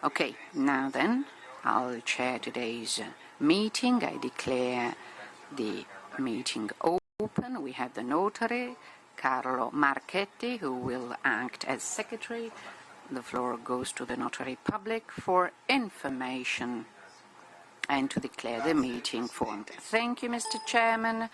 Okay, now then, I'll chair today's meeting. I declare the meeting open. We have the notary, Carlo Marchetti, who will act as secretary. The floor goes to the notary public for information and to declare the meeting formed. Thank you, Mr. Chairman.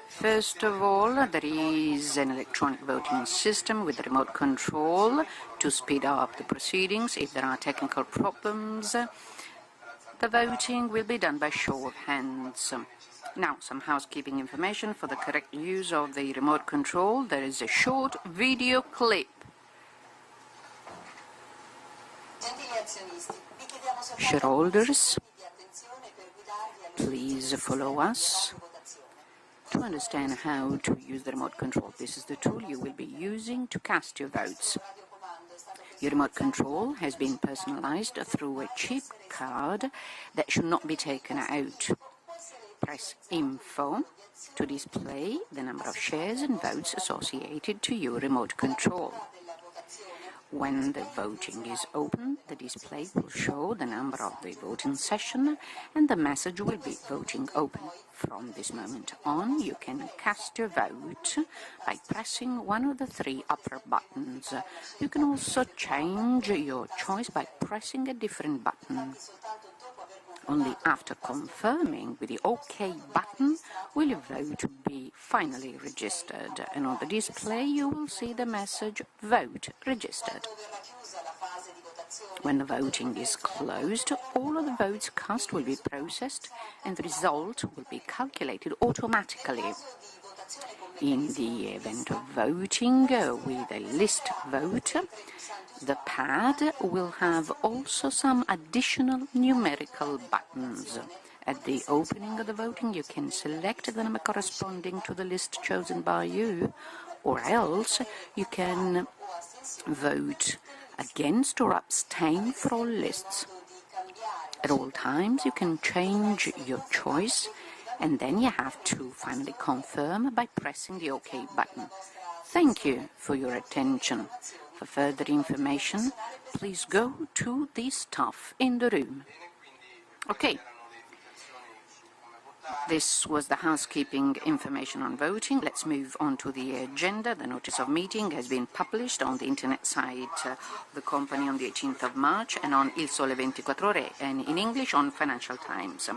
First of all, there is an electronic voting system with remote control to speed up the proceedings. If there are technical problems, the voting will be done by show of hands. Now, some housekeeping information for the correct use of the remote control. There is a short video clip. Shareholders, please follow us to understand how to use the remote control. This is the tool you will be using to cast your votes. Your remote control has been personalized through a chip card that should not be taken out. Press Info to display the number of shares and votes associated to your remote control. When the voting is open, the display will show the number of the voting session and the message will be voting open. From this moment on, you can cast your vote by pressing one of the three upper buttons. You can also change your choice by pressing a different button. Only after confirming with the OK button will your vote be finally registered, and on the display you will see the message "Vote registered." When the voting is closed, all of the votes cast will be processed and the result will be calculated automatically. In the event of voting with a list vote, the pad will have also some additional numerical buttons. At the opening of the voting, you can select the number corresponding to the list chosen by you, or else you can vote against or abstain for all lists. At all times, you can change your choice, and then you have to finally confirm by pressing the OK button. Thank you for your attention. For further information, please go to the staff in the room. Okay. This was the housekeeping information on voting. Let's move on to the agenda. The notice of meeting has been published on the internet site of the company on the 18th of March and on Il Sole 24 Ore and in English on Financial Times.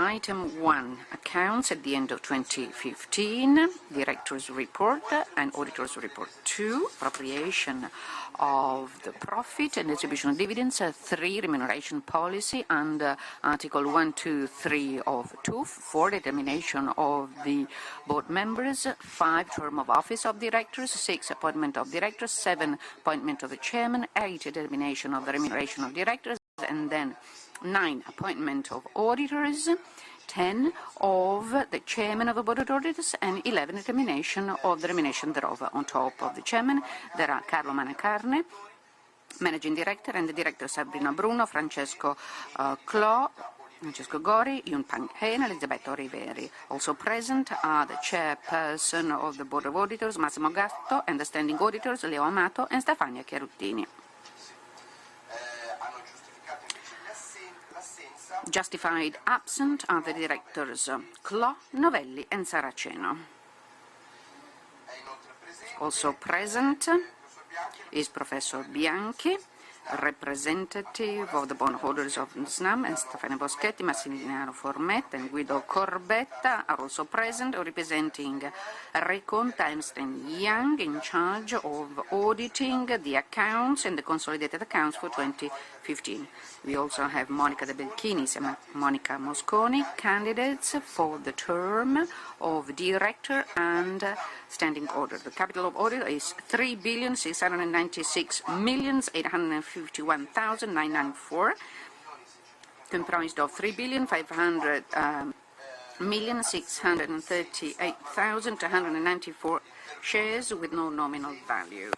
Item 1, accounts at the end of 2015, Director's Report and Auditor's Report 2, appropriation of the profit and distribution of dividends, 3, remuneration policy under Article 123 of TUF, 4, determination of the board members, 5, term of office of directors, 6, appointment of directors, 7, appointment of the chairman, 8, determination of the remuneration of directors, and then 9, appointment of auditors, 10, of the chairman of the board of auditors, and 11, determination of the remuneration thereof. On top of the chairman, there are Carlo Manacarne, managing director, and the director Sabrina Bruno, Francesco Clo, Francesco Gori, Yun Pang Hen, Elisabetta Riveri. Also present are the chairperson of the board of auditors, Massimo Gatto, and the standing auditors, Leo Amato and Stefania Chiaruttini. Justified absent are the directors Clo, Novelli and Saraceno. Also present is Professor Bianchi, representative of the bondholders of Snam, and Stefano Boschetti, Massimiliano Formet and Guido Corbetta are also present, representing Reconta Ernst & Young, in charge of auditing the accounts and the consolidated accounts for 2015. We also have Monica De Belchinis and Monica Mosconi, candidates for the term of director and standing auditor. The capital of audit is 3,696,851,994, comprised of 3,500,638,294 shares with no nominal value.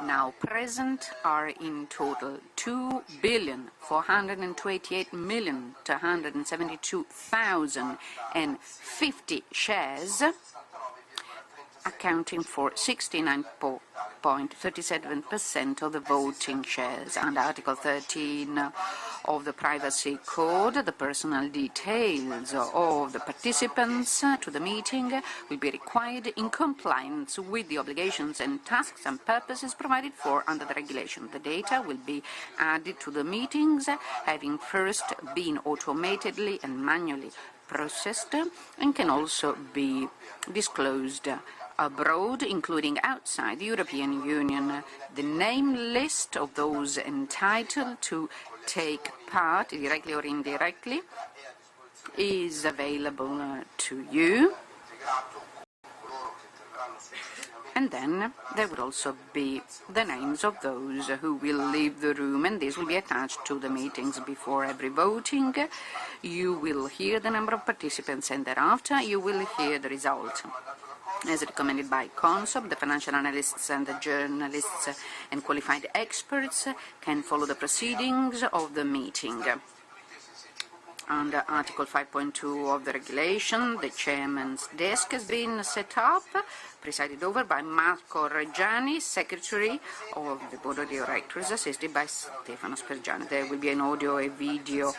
Now present are in total 2,428,272,050 shares, accounting for 69.37% of the voting shares. Under Article 13 of the Privacy Code, the personal details of the participants to the meeting will be required in compliance with the obligations and tasks and purposes provided for under the regulation. The data will be added to the meetings, having first been automatically and manually processed, and can also be disclosed abroad, including outside the European Union. The name list of those entitled to take part, directly or indirectly, is available to you. And then there would also be the names of those who will leave the room, and this will be attached to the meetings. Before every voting, you will hear the number of participants, and thereafter you will hear the result. As recommended by CONSOB, the financial analysts and the journalists and qualified experts can follow the proceedings of the meeting. Under Article 5.2 of the regulation, the chairman's desk has been set up, presided over by Marco Reggiani, Secretary of the Board of Directors, assisted by Stefano Spergiani. There will be an audio and video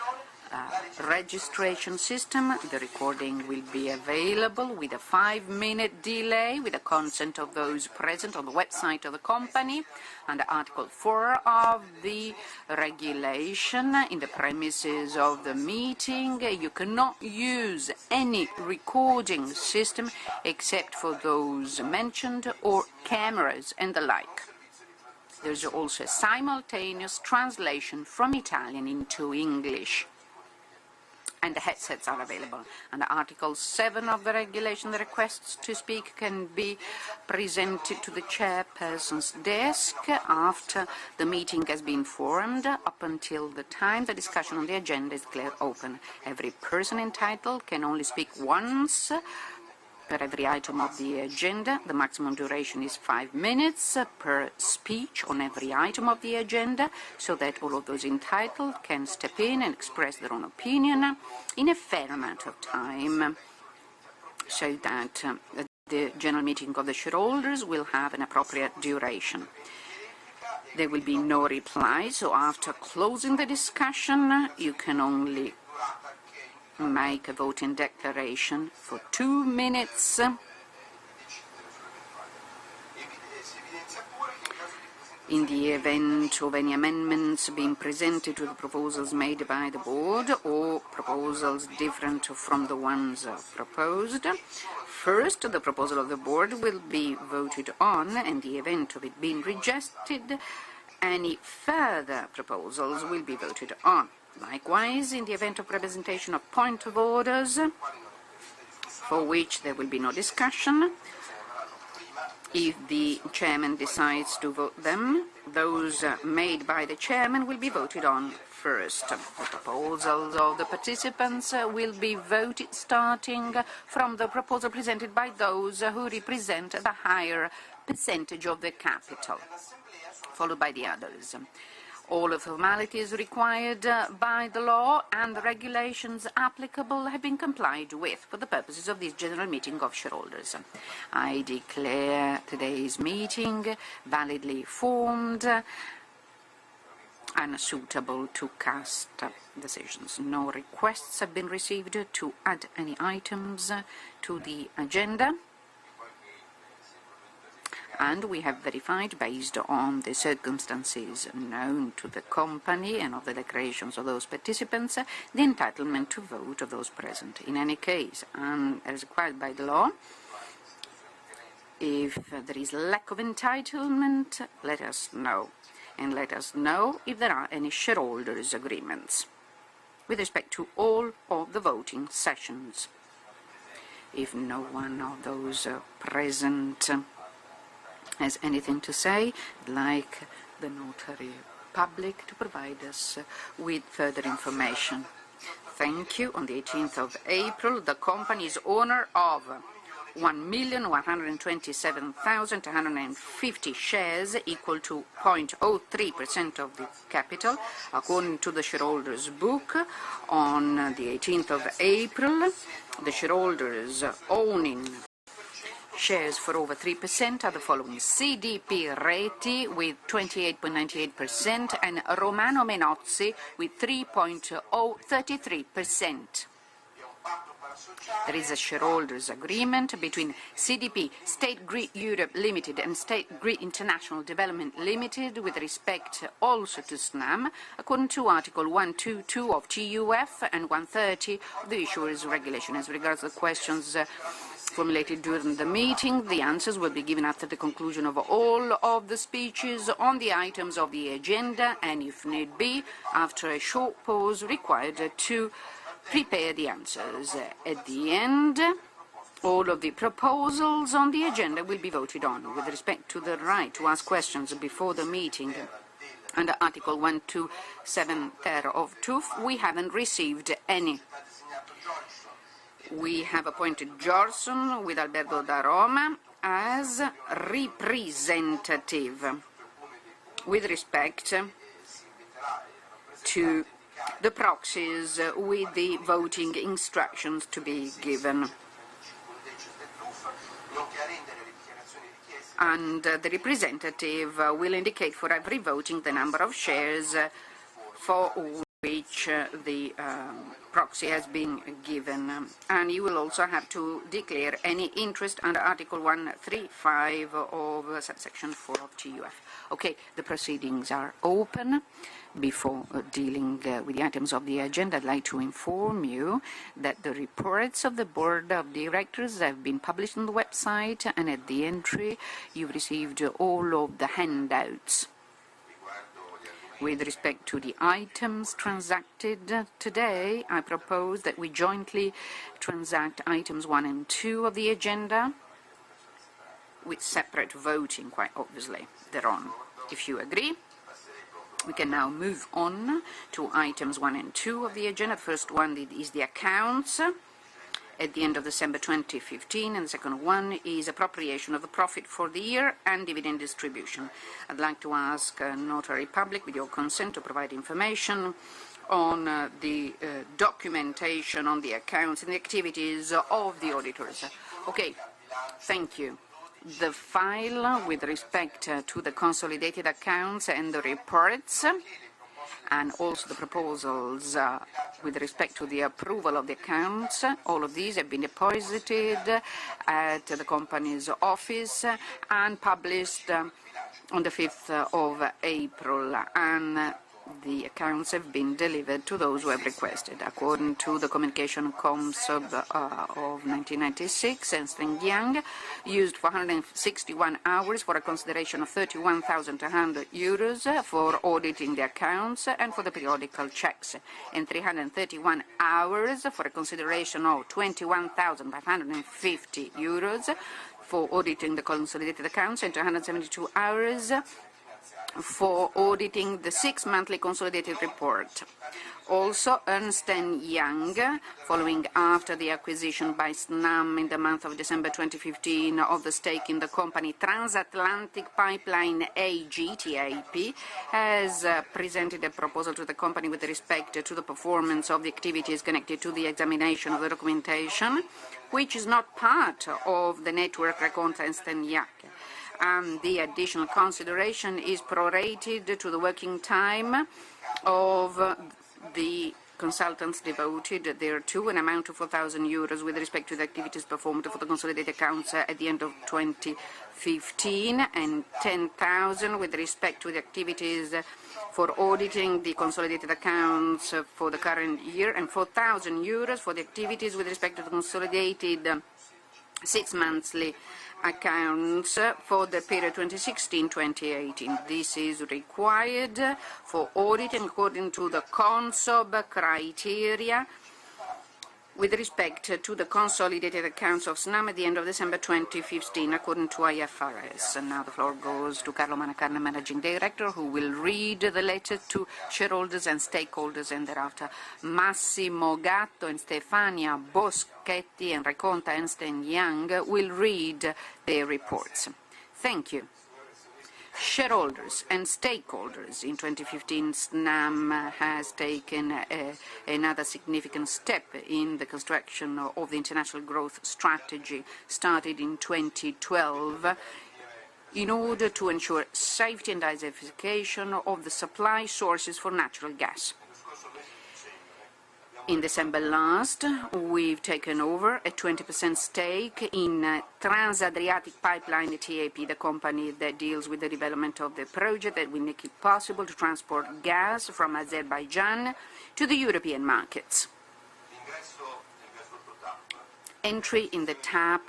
registration system. The recording will be available with a 5-minute delay with the consent of those present on the website of the company. Under Article 4 of the regulation, in the premises of the meeting, you cannot use any recording system except for those mentioned, or cameras and the like. There is also a simultaneous translation from Italian into English, and the headsets are available. Under Article 7 of the regulation, the requests to speak can be presented to the chairperson's desk after the meeting has been formed, up until the time the discussion on the agenda is declared open. Every person entitled can only speak once per every item of the agenda. The maximum duration is 5 minutes per speech on every item of the agenda, so that all of those entitled can step in and express their own opinion in a fair amount of time, so that the general meeting of the shareholders will have an appropriate duration. There will be no reply, so after closing the discussion, you can only make a voting declaration for 2 minutes. In the event of any amendments being presented to the proposals made by the board, or proposals different from the ones proposed, first the proposal of the board will be voted on, and in the event of it being rejected, any further proposals will be voted on. Likewise, in the event of presentation of point of orders, for which there will be no discussion, if the chairman decides to vote them, those made by the chairman will be voted on first. The proposals of the participants will be voted starting from the proposal presented by those who represent the higher percentage of the capital, followed by the others. All the formalities required by the law and the regulations applicable have been complied with for the purposes of this general meeting of shareholders. I declare today's meeting validly formed and suitable to cast decisions. No requests have been received to add any items to the agenda, and we have verified, based on the circumstances known to the company and of the declarations of those participants, the entitlement to vote of those present. In any case, as required by the law, if there is lack of entitlement, let us know, and let us know if there are any shareholders' agreements with respect to all of the voting sessions. If no one of those present has anything to say, I'd like the notary public to provide us with further information. Thank you. On the 18th of April, the company is owner of 1,127,250 shares, equal to 0.03% of the capital, according to the shareholders' book. On the 18th of April, the shareholders owning shares for over 3% are the following: CDP Reti with 28.98% and Romano Menozzi with 3.033%. There is a shareholders agreement between CDP, State Grid Europe Limited, and State Grid International Development Limited with respect also to Snam, according to Article 122 of TUF and 130 of the Issuers Regulation. As regards the questions formulated during the meeting, the answers will be given after the conclusion of all of the speeches on the items of the agenda, and if need be, after a short pause required to prepare the answers. At the end, all of the proposals on the agenda will be voted on. With respect to the right to ask questions before the meeting, under Article 127 ter of TUF, we haven't received any. We have appointed Jorson with Alberto da Roma as representative with respect to the proxies with the voting instructions to be given. And the representative will indicate for every voting the number of shares for which the proxy has been given, and you will also have to declare any interest under Article 135 of subsection 4 of TUF. Okay, the proceedings are open. Before dealing with the items of the agenda, I'd like to inform you that the reports of the Board of Directors have been published on the website, and at the entry you've received all of the handouts. With respect to the items transacted today, I propose that we jointly transact items 1 and 2 of the agenda with separate voting, quite obviously, thereon. If you agree, we can now move on to items 1 and 2 of the agenda. The first one is the accounts at the end of December 2015, and the second one is appropriation of the profit for the year and dividend distribution. I'd like to ask Notary Public, with your consent, to provide information on the documentation on the accounts and the activities of the auditors. Okay, thank you. The file with respect to the consolidated accounts and the reports, and also the proposals with respect to the approval of the accounts, all of these have been deposited at the company's office and published on the 5th of April, and the accounts have been delivered to those who have requested. According to the Communication ComSub of 1996, Ernst & Young used 461 hours for a consideration of €31,200 for auditing the accounts and for the periodical checks, and 331 hours for a consideration of €21,550 for auditing the consolidated accounts, and 272 hours for auditing the 6 monthly consolidated report. Also, Ernst & Young, following after the acquisition by Snam in the month of December 2015 of the stake in the company Transatlantic Pipeline AG, TAP, has presented a proposal to the company with respect to the performance of the activities connected to the examination of the documentation, which is not part of the network Raconta Ernst & Young. And the additional consideration is prorated to the working time of the consultants devoted thereto, an amount of €4,000 with respect to the activities performed for the consolidated accounts at the end of 2015, and €10,000 with respect to the activities for auditing the consolidated accounts for the current year, and €4,000 for the activities with respect to the consolidated 6 monthly accounts for the period 2016-2018. This is required for auditing according to the CONSOB criteria with respect to the consolidated accounts of Snam at the end of December 2015, according to IFRS. And now the floor goes to Carlo Manacarne, Managing Director, who will read the letter to shareholders and stakeholders, and thereafter Massimo Gatto and Stefania Boschetti and Raconta Ernst & Young will read their reports. Thank you. Shareholders and stakeholders. In 2015, Snam has taken another significant step in the construction of the international growth strategy started in 2012 in order to ensure safety and diversification of the supply sources for natural gas. In December last, we've taken over a 20% stake in Trans-Adriatic Pipeline TAP, the company that deals with the development of the project that will make it possible to transport gas from Azerbaijan to the European markets. Entry in the TAP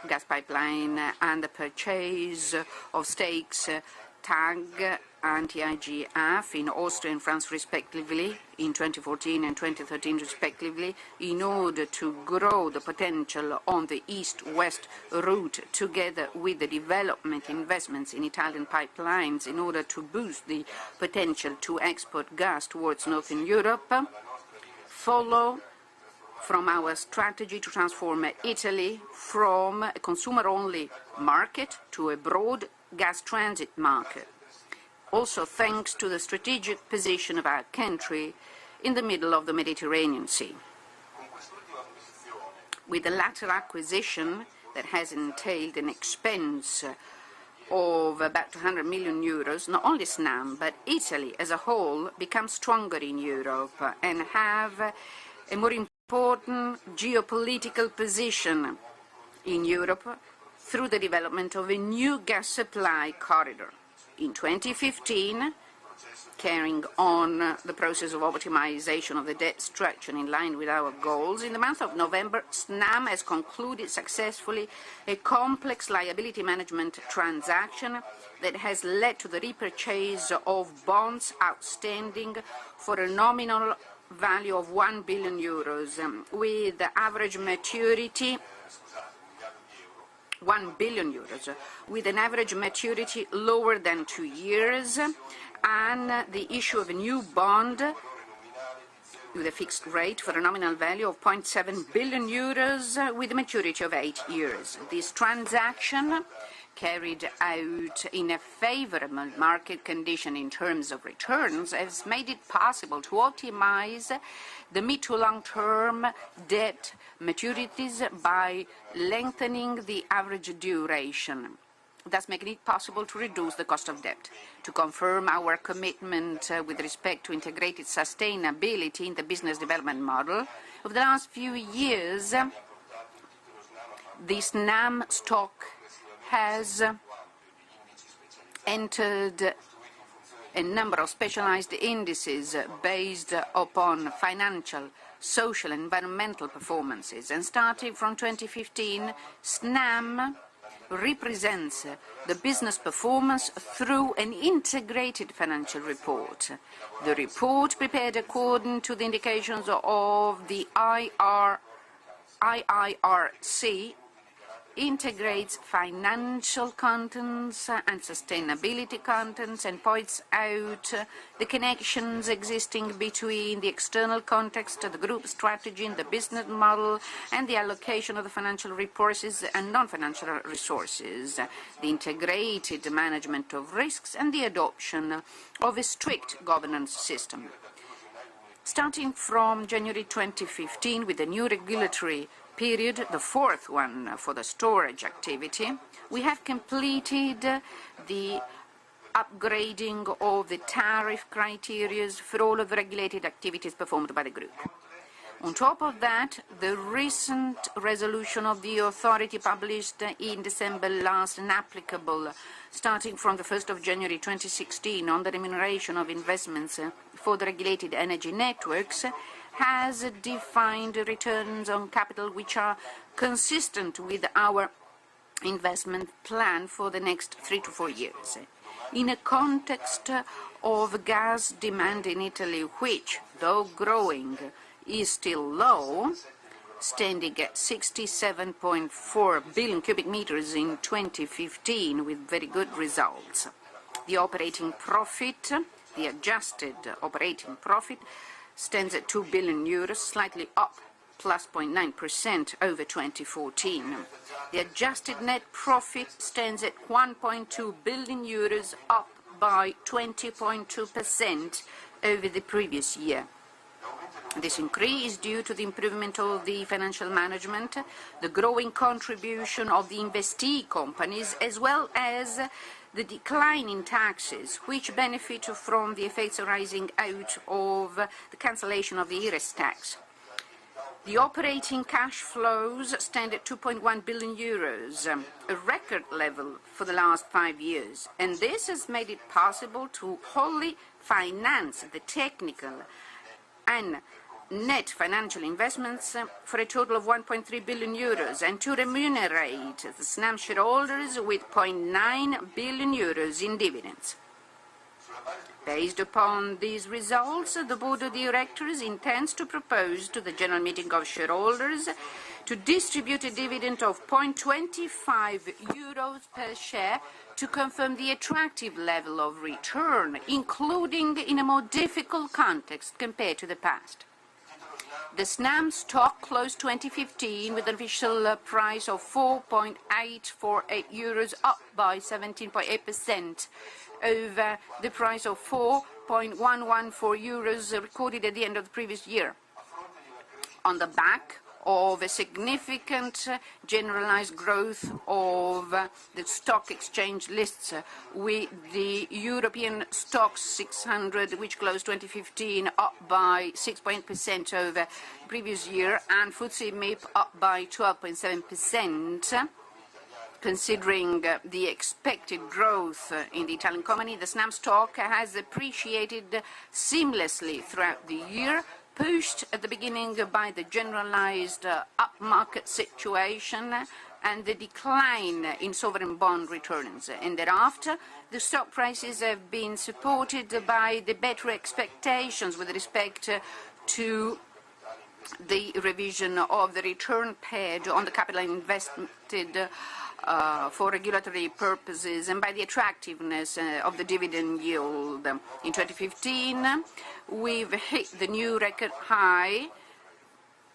gas pipeline and the purchase of stakes TAG and TIGF in Austria and France respectively in 2014 and 2013 respectively in order to grow the potential on the east-west route together with the development investments in Italian pipelines in order to boost the potential to export gas towards Northern Europe, follow from our strategy to transform Italy from a consumer-only market to a broad gas transit market. Also thanks to the strategic position of our country in the middle of the Mediterranean Sea. With the latter acquisition that has entailed an expense of about 200 million euros, not only Snam, but Italy as a whole becomes stronger in Europe and have a more important geopolitical position in Europe through the development of a new gas supply corridor. In 2015, carrying on the process of optimization of the debt structure in line with our goals, in the month of November, Snam has concluded successfully a complex liability management transaction that has led to the repurchase of bonds outstanding for a nominal value of 1 billion euros, with the average maturity 1 billion euros, with an average maturity lower than 2 years, and the issue of a new bond with a fixed rate for a nominal value of 0.7 billion euros with a maturity of 8 years. This transaction, carried out in a favorable market condition in terms of returns, has made it possible to optimize the mid to long-term debt maturities by lengthening the average duration, thus making it possible to reduce the cost of debt. To confirm our commitment with respect to integrated sustainability in the business development model, over the last few years, the Snam stock has entered a number of specialized indices based upon financial, social and environmental performances. And starting from 2015, Snam represents the business performance through an integrated financial report. The report, prepared according to the indications of the IIRC, integrates financial contents and sustainability contents and points out the connections existing between the external context, the group strategy, and the business model, and the allocation of the financial resources and non-financial resources, the integrated management of risks, and the adoption of a strict governance system. Starting from January 2015, with the new regulatory period, the fourth one for the storage activity, we have completed the upgrading of the tariff criteria for all of the regulated activities performed by the group. On top of that, the recent resolution of the authority published in December last and applicable starting from the 1st of January 2016 on the remuneration of investments for the regulated energy networks has defined returns on capital which are consistent with our investment plan for the next 3 to 4 years. In a context of gas demand in Italy, which, though growing, is still low, standing at 67.4 billion cubic meters in 2015 with very good results. The operating profit, the adjusted operating profit, stands at 2 billion euros, slightly up plus 0.9% over 2014. The adjusted net profit stands at 1.2 billion euros, up by 20.2% over the previous year. This increase is due to the improvement of the financial management, the growing contribution of the investee companies, as well as the decline in taxes, which benefit from the effects arising out of the cancellation of the IRES tax. The operating cash flows stand at 2.1 billion euros, a record level for the last 5 years, and this has made it possible to wholly finance the technical and net financial investments for a total of 1.3 billion euros and to remunerate the Snam shareholders with 0.9 billion euros in dividends. Based upon these results, the Board of Directors intends to propose to the General Meeting of Shareholders to distribute a dividend of 0.25 euros per share to confirm the attractive level of return, including in a more difficult context compared to the past. The Snam stock closed 2015 with an official price of 4.848 euros, up by 17.8% over the price of 4.114 euros recorded at the end of the previous year. On the back of a significant generalized growth of the stock exchange lists, with the European Stoxx 600, which closed 2015 up by 6.8% over the previous year, and FTSE MIP up by 12.7%. Considering the expected growth in the Italian economy, the Snam stock has appreciated seamlessly throughout the year, pushed at the beginning by the generalized upmarket situation and the decline in sovereign bond returns. And thereafter, the stock prices have been supported by the better expectations with respect to the revision of the return paid on the capital invested for regulatory purposes and by the attractiveness of the dividend yield. In 2015, we've hit the new record high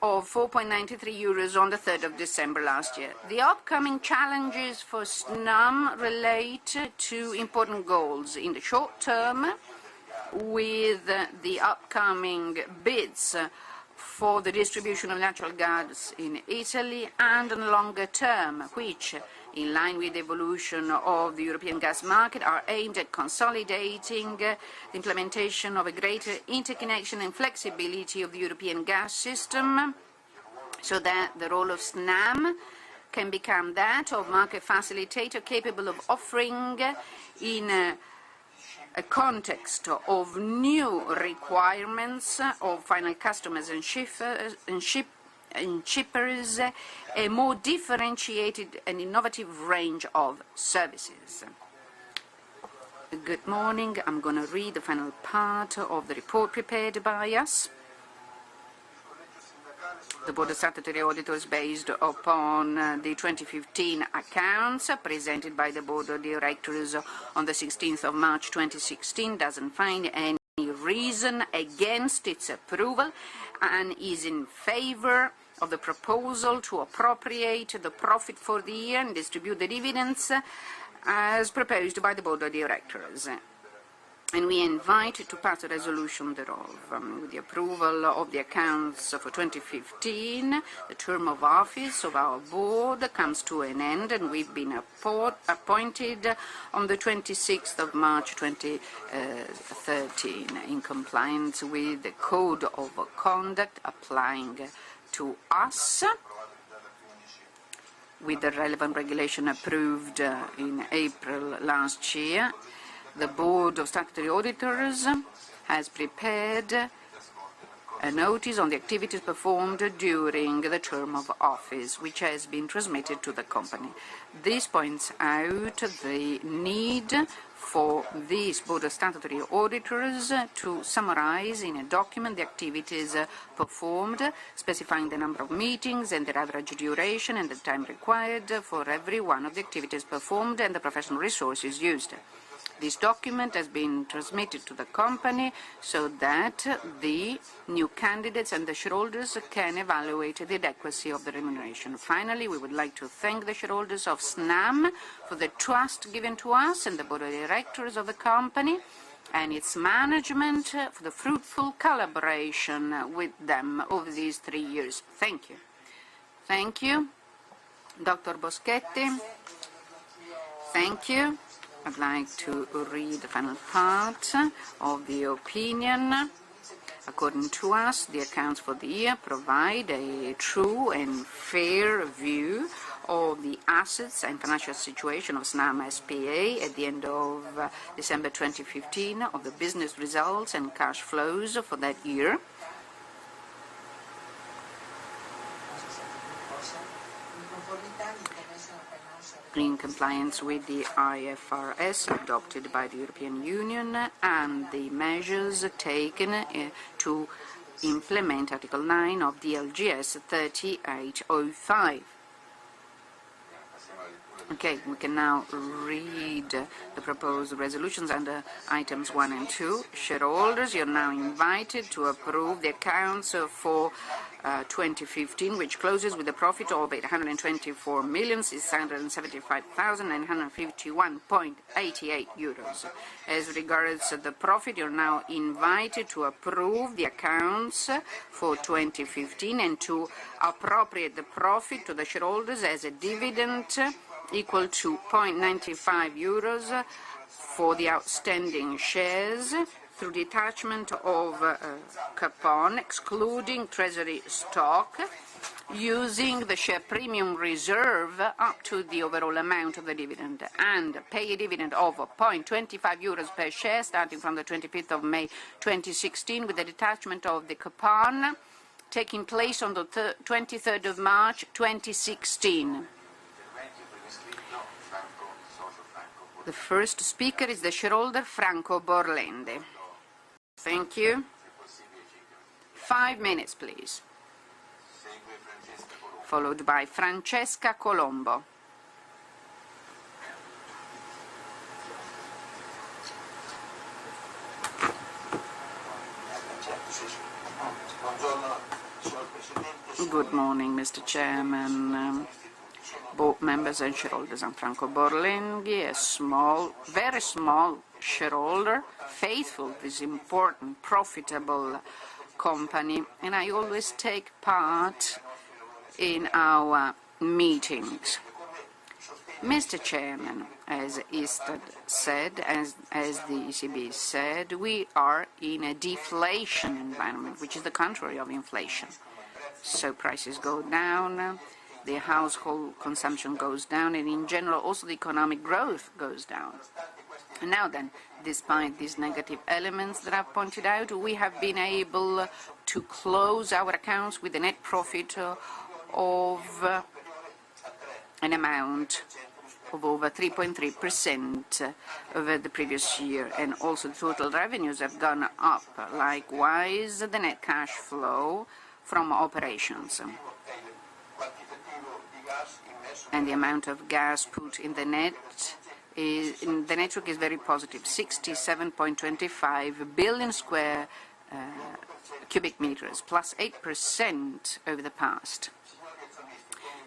of 4.93 euros on the 3rd of December last year. The upcoming challenges for Snam relate to important goals. In the short term, with the upcoming bids for the distribution of natural gas in Italy, and in the longer term, which, in line with the evolution of the European gas market, are aimed at consolidating the implementation of a greater interconnection and flexibility of the European gas system, so that the role of Snam can become that of market facilitator capable of offering, in a context of new requirements of final customers and shippers, a more differentiated and innovative range of services. Good morning. I'm going to read the final part of the report prepared by us. The Board of Statutory Auditors, based upon the 2015 accounts presented by the Board of Directors on the 16th of March 2016, doesn't find any reason against its approval and is in favor of the proposal to appropriate the profit for the year and distribute the dividends as proposed by the Board of Directors. And we invite to pass a resolution thereof. With the approval of the accounts for 2015, the term of office of our board comes to an end, and we've been appointed on the 26th of March 2013 in compliance with the Code of Conduct applying to us, with the relevant regulation approved in April last year. The Board of Statutory Auditors has prepared a notice on the activities performed during the term of office, which has been transmitted to the company. This points out the need for this Board of Statutory Auditors to summarize in a document the activities performed, specifying the number of meetings and their average duration and the time required for every one of the activities performed and the professional resources used. This document has been transmitted to the company so that the new candidates and the shareholders can evaluate the adequacy of the remuneration. Finally, we would like to thank the shareholders of Snam for the trust given to us and the board of directors of the company and its management for the fruitful collaboration with them over these 3 years. Thank you. Thank you. Dr. Boschetti. Thank you. I'd like to read the final part of the opinion. According to us, the accounts for the year provide a true and fair view of the assets and financial situation of Snam S.p.A. at the end of December 2015, of the business results and cash flows for that year. In compliance with the IFRS adopted by the European Union and the measures taken to implement Article 9 of the LGS 3805. Okay, we can now read the proposed resolutions under items 1 and 2. Shareholders, you're now invited to approve the accounts for 2015, which closes with a profit of 824,675,951.88 euros. As regards the profit, you're now invited to approve the accounts for 2015 and to appropriate the profit to the shareholders as a dividend equal to 0.95 euros for the outstanding shares through the attachment of coupon, excluding treasury stock, using the share premium reserve up to the overall amount of the dividend, and pay a dividend of 0.25 euros per share starting from the 25th of May 2016 with the detachment of the coupon taking place on the 23rd of March 2016. The first speaker is the shareholder Franco Borlende. Thank you. 5 minutes, please. Followed by Francesca Colombo. Good morning, Mr. Chairman, board members and shareholders. I'm Franco Borlenghi, a very small shareholder, faithful to this important, profitable company, and I always take part in our meetings. Mr. Chairman, as Istad said, as the ECB said, we are in a deflation environment, which is the contrary of inflation. So prices go down, the household consumption goes down, and in general also the economic growth goes down. And now then, despite these negative elements that I've pointed out, we have been able to close our accounts with a net profit of an amount of over 3.3% over the previous year, and also the total revenues have gone up. Likewise, the net cash flow from operations. And the amount of gas put in the network is very positive, 67.25 billion square cubic meters, plus 8% over the past.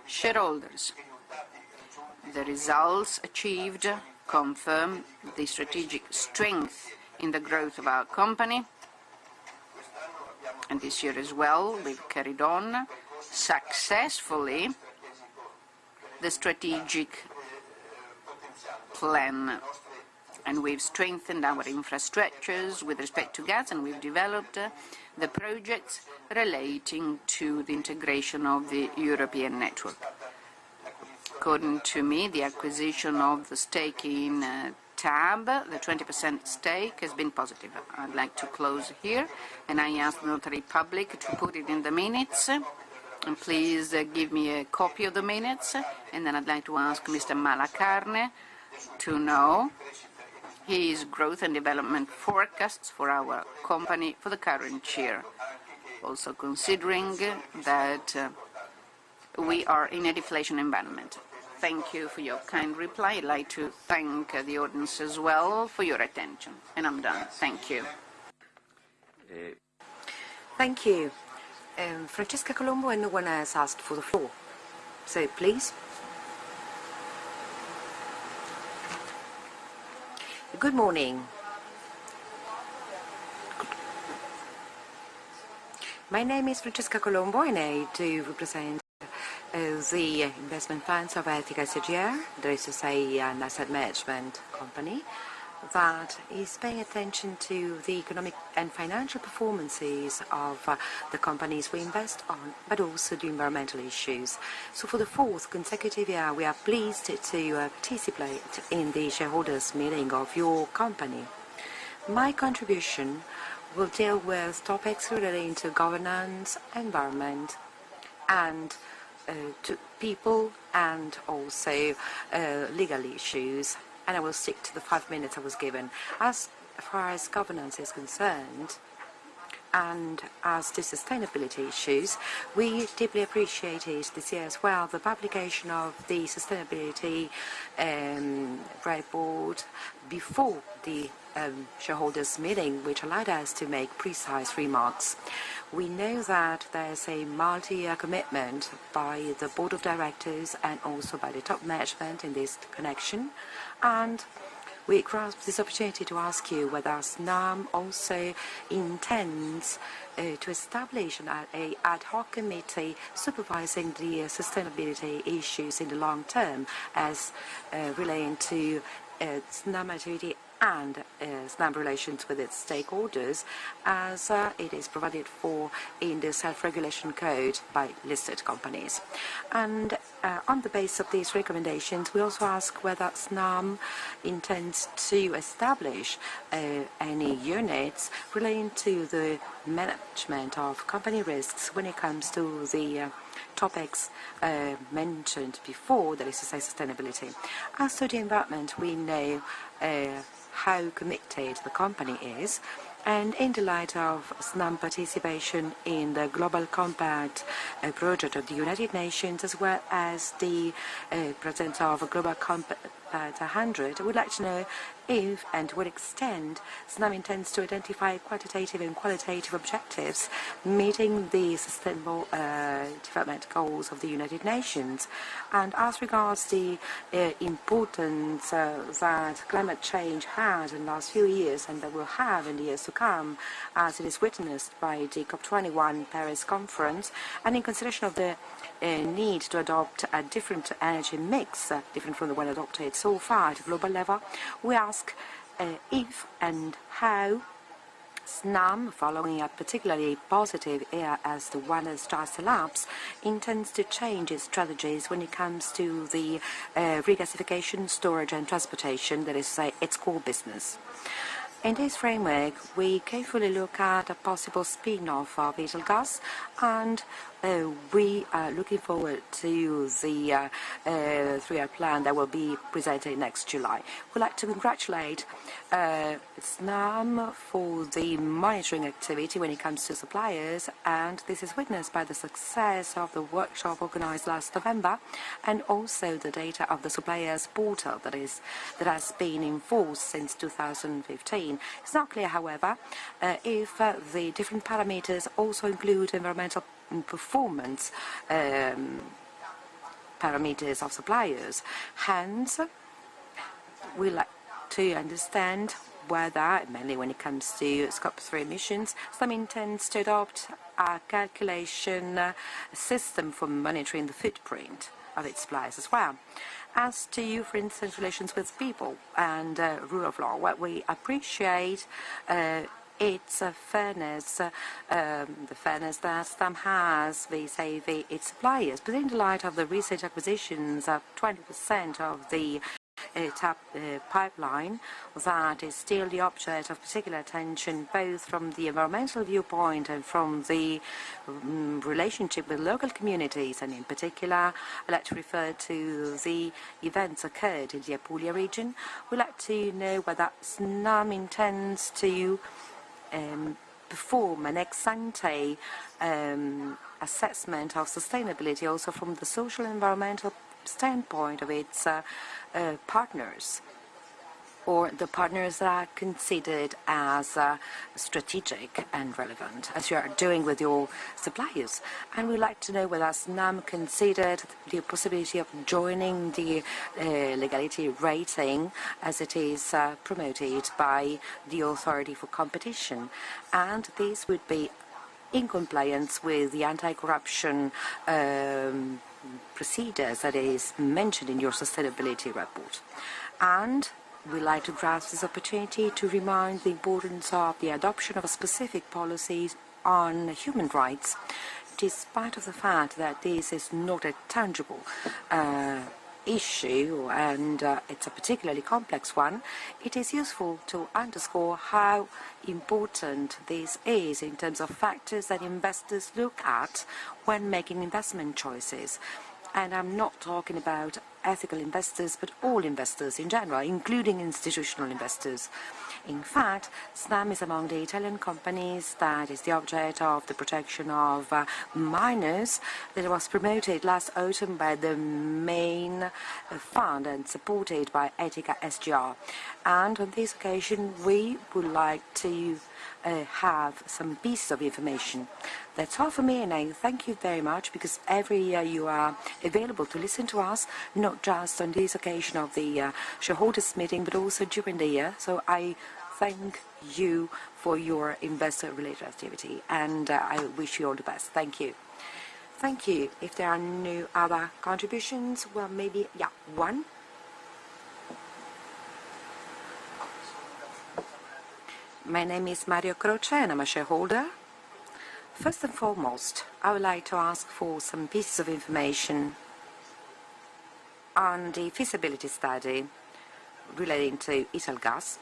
Shareholders, the results achieved confirm the strategic strength in the growth of our company, and this year as well we've carried on successfully the strategic plan, and we've strengthened our infrastructures with respect to gas, and we've developed the projects relating to the integration of the European network. According to me, the acquisition of the stake in TAB, the 20% stake, has been positive. I'd like to close here, and I ask the notary public to put it in the minutes. And please give me a copy of the minutes, and then I'd like to ask Mr. Malacarne to know his growth and development forecasts for our company for the current year, also considering that we are in a deflation environment. Thank you for your kind reply. I'd like to thank the audience as well for your attention. And I'm done. Thank you. Thank you. Francesca Colombo, and no one has asked for the floor. So, please. Good morning. My name is Francesca Colombo, and I do represent the investment funds of Etica CGR. There is to say an asset management company that is paying attention to the economic and financial performances of the companies we invest on, but also the environmental issues. So for the fourth consecutive year, we are pleased to participate in the shareholders meeting of your company. My contribution will deal with topics relating to governance, environment, and to people, and also legal issues. And I will stick to the 5 minutes I was given. As far as governance is concerned, and as to sustainability issues, we deeply appreciated this year as well the publication of the sustainability report before the shareholders meeting, which allowed us to make precise remarks. We know that there's a multi-year commitment by the board of directors and also by the top management in this connection, and we grasp this opportunity to ask you whether Snam also intends to establish an ad hoc committee supervising the sustainability issues in the long term as relating to Snam activity and Snam relations with its stakeholders, as it is provided for in the self-regulation code by listed companies. And on the basis of these recommendations, we also ask whether Snam intends to establish any units relating to the management of company risks when it comes to the topics mentioned before, that is to say sustainability. As to the environment, we know how committed the company is, and in the light of Snam participation in the Global Compact project of the United Nations, as well as the presence of a Global Compact 100, we'd like to know if and to what extent Snam intends to identify quantitative and qualitative objectives meeting the sustainable development goals of the United Nations. And as regards the importance that climate change had in the last few years and that will have in the years to come, as it is witnessed by the COP21 Paris conference, and in consideration of the need to adopt a different energy mix, different from the one adopted so far at a global level, we ask if and how Snam, following a particularly positive year as the one that's just elapsed, intends to change its strategies when it comes to the regasification, storage and transportation, that is to say, its core business. In this framework, we carefully look at a possible spin-off of Ital Gas, and we are looking forward to the 3-year plan that will be presented next July. We'd like to congratulate Snam for the monitoring activity when it comes to suppliers, and this is witnessed by the success of the workshop organized last November, and also the data of the suppliers portal that has been in force since 2015. It's not clear, however, if the different parameters also include environmental performance parameters of suppliers. Hence, we like to understand whether, mainly when it comes to Scope 3 emissions, Snam intends to adopt a calculation system for monitoring the footprint of its suppliers as well. As to, for instance, relations with people and rule of law, what we appreciate its fairness, the fairness that Snam has vis-à-vis its suppliers. But in the light of the recent acquisitions of 20% of the tap pipeline, that is still the object of particular attention, both from the environmental viewpoint and from the relationship with local communities, and in particular, I'd like to refer to the events occurred in the Apulia region. We'd like to know whether Snam intends to perform an ex-ante assessment of sustainability also from the social and environmental standpoint of its partners, or the partners that are considered as strategic and relevant, as you are doing with your suppliers. And we'd like to know whether Snam considered the possibility of joining the legality rating as it is promoted by the Authority for Competition. And this would be in compliance with the anti-corruption procedures that is mentioned in your sustainability report. And we'd like to grasp this opportunity to remind the importance of the adoption of specific policies on human rights, despite of the fact that this is not a tangible issue and it's a particularly complex one. It is useful to underscore how important this is in terms of factors that investors look at when making investment choices. And I'm not talking about ethical investors, but all investors in general, including institutional investors. In fact, Snam is among the Italian companies that is the object of the protection of minors that was promoted last autumn by the main fund and supported by Etica SGR. And on this occasion, we would like to have some pieces of information. That's all for me, and I thank you very much, because every year you are available to listen to us, not just on this occasion of the shareholders meeting, but also during the year. So I thank you for your investor-related activity, and I wish you all the best. Thank you. Thank you. If there are no other contributions, well, maybe, yeah, one. My name is Mario Croce and I'm a shareholder. First and foremost, I would like to ask for some pieces of information on the feasibility study relating to Italgas.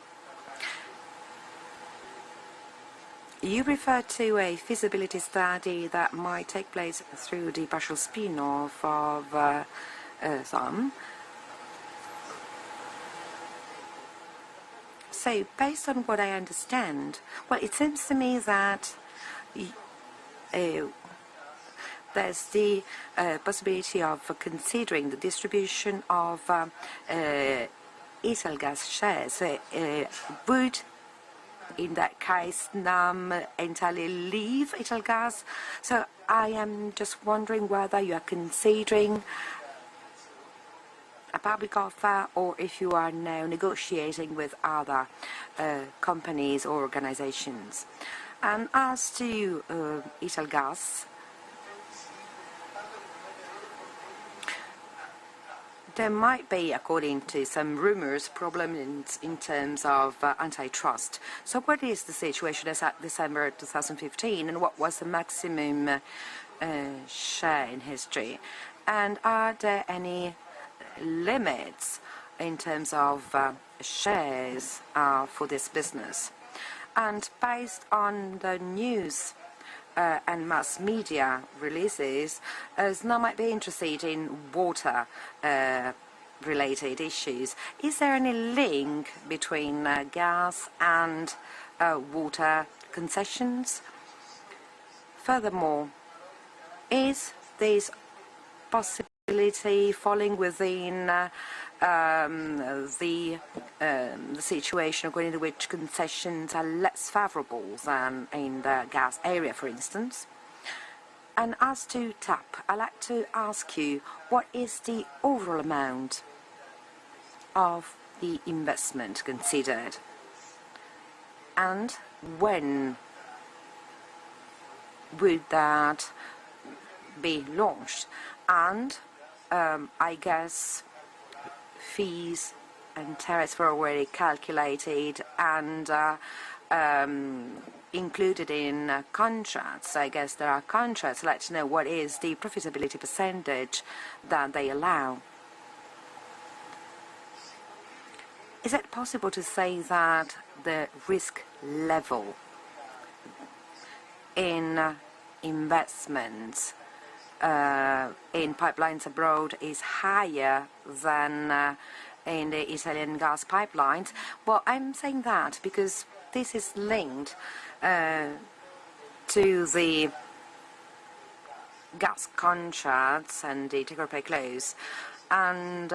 You referred to a feasibility study that might take place through the partial spin-off of Snam. So, based on what I understand, well, it seems to me that there's the possibility of considering the distribution of Italgas shares. Would, in that case, Snam entirely leave Italgas? So I am just wondering whether you are considering a public offer, or if you are now negotiating with other companies or organizations. And as to Italgas, there might be, according to some rumors, problems in terms of antitrust. So what is the situation as at December 2015, and what was the maximum share in history? And are there any limits in terms of shares for this business? And based on the news and mass media releases, Snam might be interested in water related issues. Is there any link between gas and water concessions? Furthermore, is this possibility falling within the situation according to which concessions are less favorable than in the gas area, for instance? And as to TAP, I'd like to ask you, what is the overall amount of the investment considered, and when would that be launched? And I guess fees and tariffs were already calculated and included in contracts. I guess there are contracts. I'd like to know what is the profitability percentage that they allow. Is it possible to say that the risk level in investments in pipelines abroad is higher than in the Italian gas pipelines? Well, I'm saying that because this is linked to the gas contracts and the take-or-pay clause. and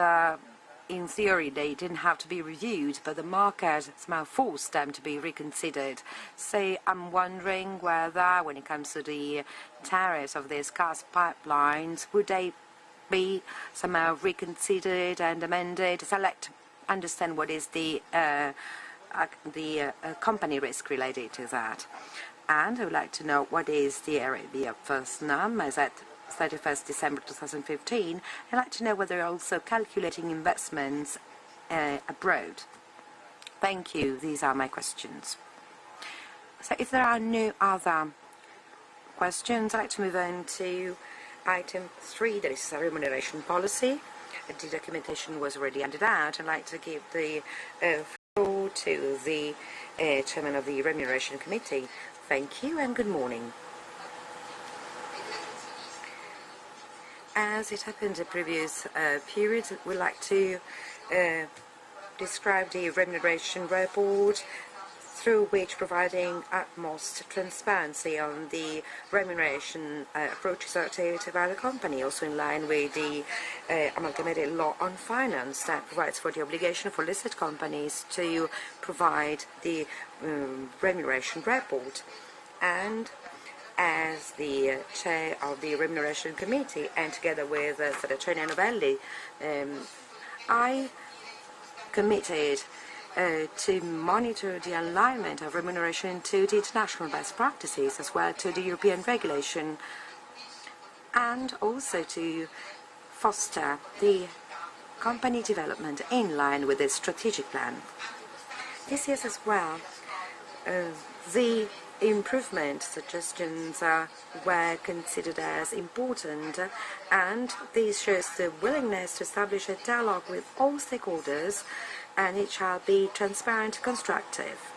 in theory they didn't have to be reviewed, but the market somehow forced them to be reconsidered. So I'm wondering whether, when it comes to the tariffs of these gas pipelines, would they be somehow reconsidered and amended? So I'd like to understand what is the company risk related to that. And I would like to know what is the area for Snam as at 31st December 2015. I'd like to know whether you're also calculating investments abroad. Thank you. These are my questions. So if there are no other questions, I'd like to move on to item 3, that is a remuneration policy. The documentation was already handed out. I'd like to give the floor to the chairman of the Remuneration Committee. Thank you and good morning. As it happened in previous periods, we'd like to describe the remuneration report, through which providing utmost transparency on the remuneration approaches adopted by the company, also in line with the amalgamated law on finance that provides for the obligation for listed companies to provide the remuneration report. And as the chair of the Remuneration Committee, and together with Senator Novelli, I committed to monitor the alignment of remuneration to the international best practices, as well to the European regulation, and also to foster the company development in line with its strategic plan. This year as well, the improvement suggestions were considered as important, and this shows the willingness to establish a dialogue with all stakeholders, and it shall be transparent and constructive.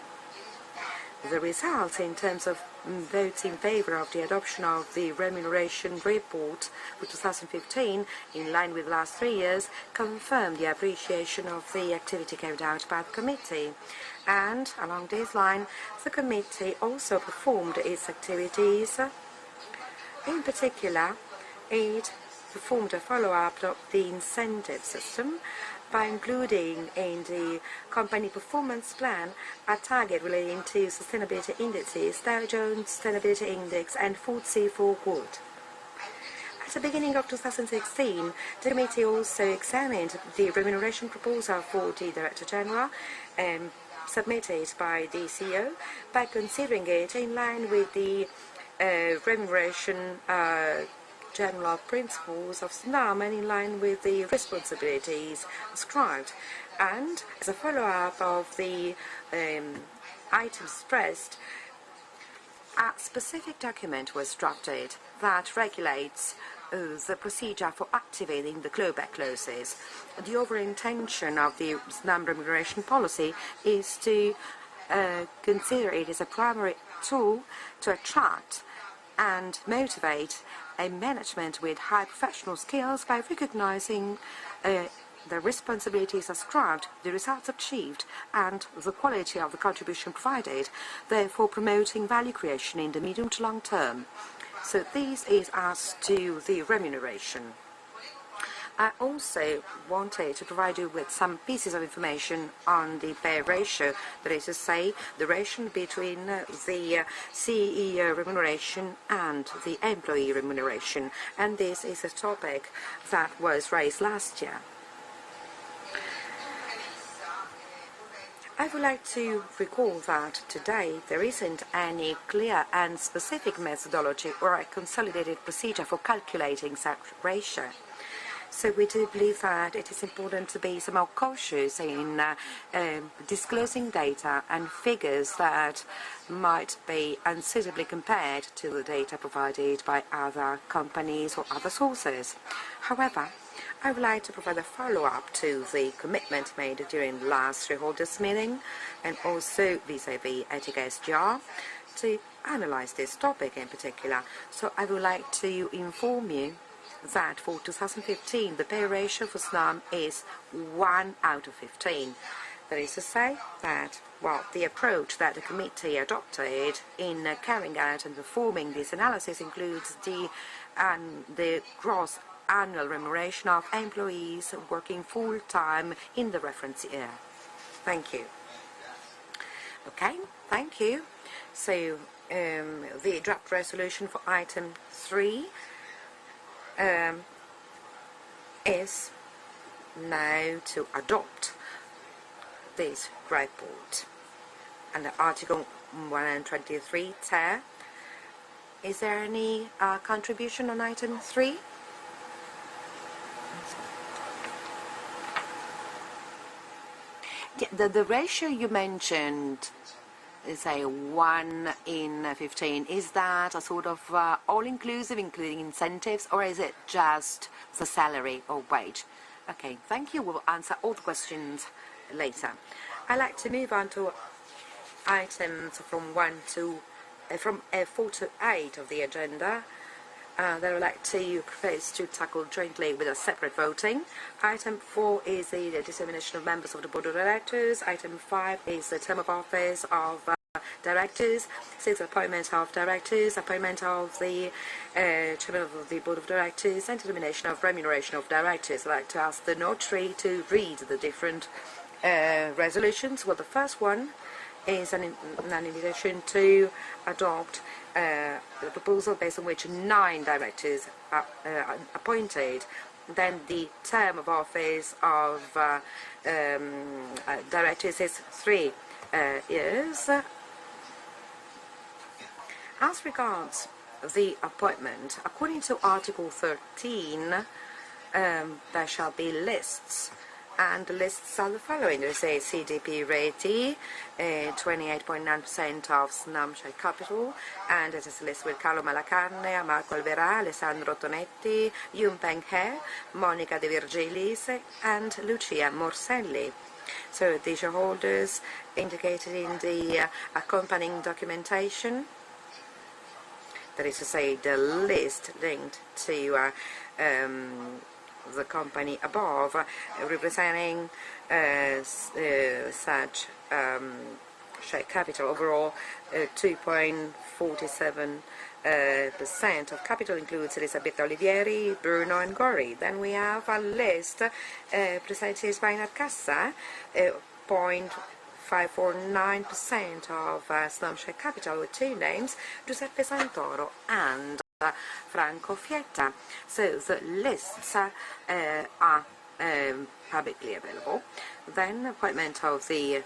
The results in terms of votes in favour of the adoption of the remuneration report for 2015, in line with the last 3 years, confirm the appreciation of the activity carried out by the committee. And along this line, the committee also performed its activities. In particular, it performed a follow-up of the incentive system by including in the company performance plan a target relating to sustainability indices, Dow Jones Sustainability Index and FTSE4Good. At the beginning of 2016, the committee also examined the remuneration proposal for the Director General submitted by the CEO, by considering it in line with the remuneration general principles of Snam and in line with the responsibilities ascribed. And as a follow-up of the items stressed, a specific document was drafted that regulates the procedure for activating the clawback clauses. The overall intention of the Snam remuneration policy is to consider it as a primary tool to attract and motivate a management with high professional skills by recognizing the responsibilities ascribed, the results achieved, and the quality of the contribution provided, therefore promoting value creation in the medium to long term. So this is as to the remuneration. I also wanted to provide you with some pieces of information on the pay ratio, that is to say, the ratio between the CEO remuneration and the employee remuneration. And this is a topic that was raised last year. I would like to recall that today there isn't any clear and specific methodology or a consolidated procedure for calculating such ratio. So we do believe that it is important to be somehow cautious in disclosing data and figures that might be unsuitably compared to the data provided by other companies or other sources. However, I would like to provide a follow-up to the commitment made during the last shareholders meeting and also vis-à-vis Etica SGR to analyze this topic in particular. So I would like to inform you that for 2015 the pay ratio for Snam is 1 out of 15. That is to say that, well, the approach that the committee adopted in carrying out and performing this analysis includes the gross annual remuneration of employees working full-time in the reference year. Thank you. Okay, thank you. So the draft resolution for item 3 is now to adopt this report. Under Article 123 ter. Is there any contribution on item 3? Yeah, the ratio you mentioned is a 1 in 15. Is that a sort of all-inclusive, including incentives, or is it just the salary or wage? Okay, thank you. We'll answer all the questions later. I'd like to move on to items from 4 to 8 of the agenda. That I would like to propose to tackle jointly with a separate voting. Item 4 is the determination of members of the Board of Directors. Item 5 is the term of office of directors. 6, appointment of directors, appointment of the chairman of the Board of Directors, and determination of remuneration of directors. I'd like to ask the notary to read the different resolutions. Well, the first one is an invitation to adopt the proposal based on which 9 directors are appointed. Then the term of office of directors is 3 years. As regards the appointment, according to Article 13, there shall be lists. And the lists are the following. There is a CDP rating, 28.9% of Snam share capital, and it is a list with Carlo Malacarne, Marco Alverà, Alessandro Tonetti, Yun Peng He, Monica De Virgilis, and Lucia Morselli. So the shareholders indicated in the accompanying documentation, that is to say the list linked to the company above, representing such share capital overall 2.47% of capital includes Elisabetta Olivieri, Bruno and Gori. Then we have a list presented by Narcassa, 0.549% of Snam share capital, with 2 names, Giuseppe Santoro and Franco Fietta. So the lists are publicly available. Then appointment of the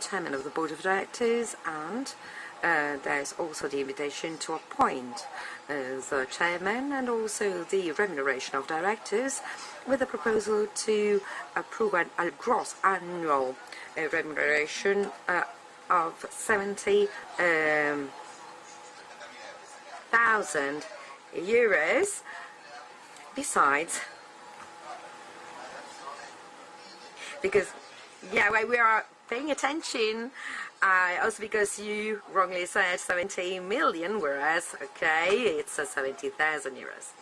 chairman of the Board of Directors, and there's also the invitation to appoint the chairman and also the remuneration of directors, with a proposal to approve a gross annual remuneration of 70,000 euros. Besides, because we are paying attention, also because you wrongly said 70 million, whereas it's 70,000 euros.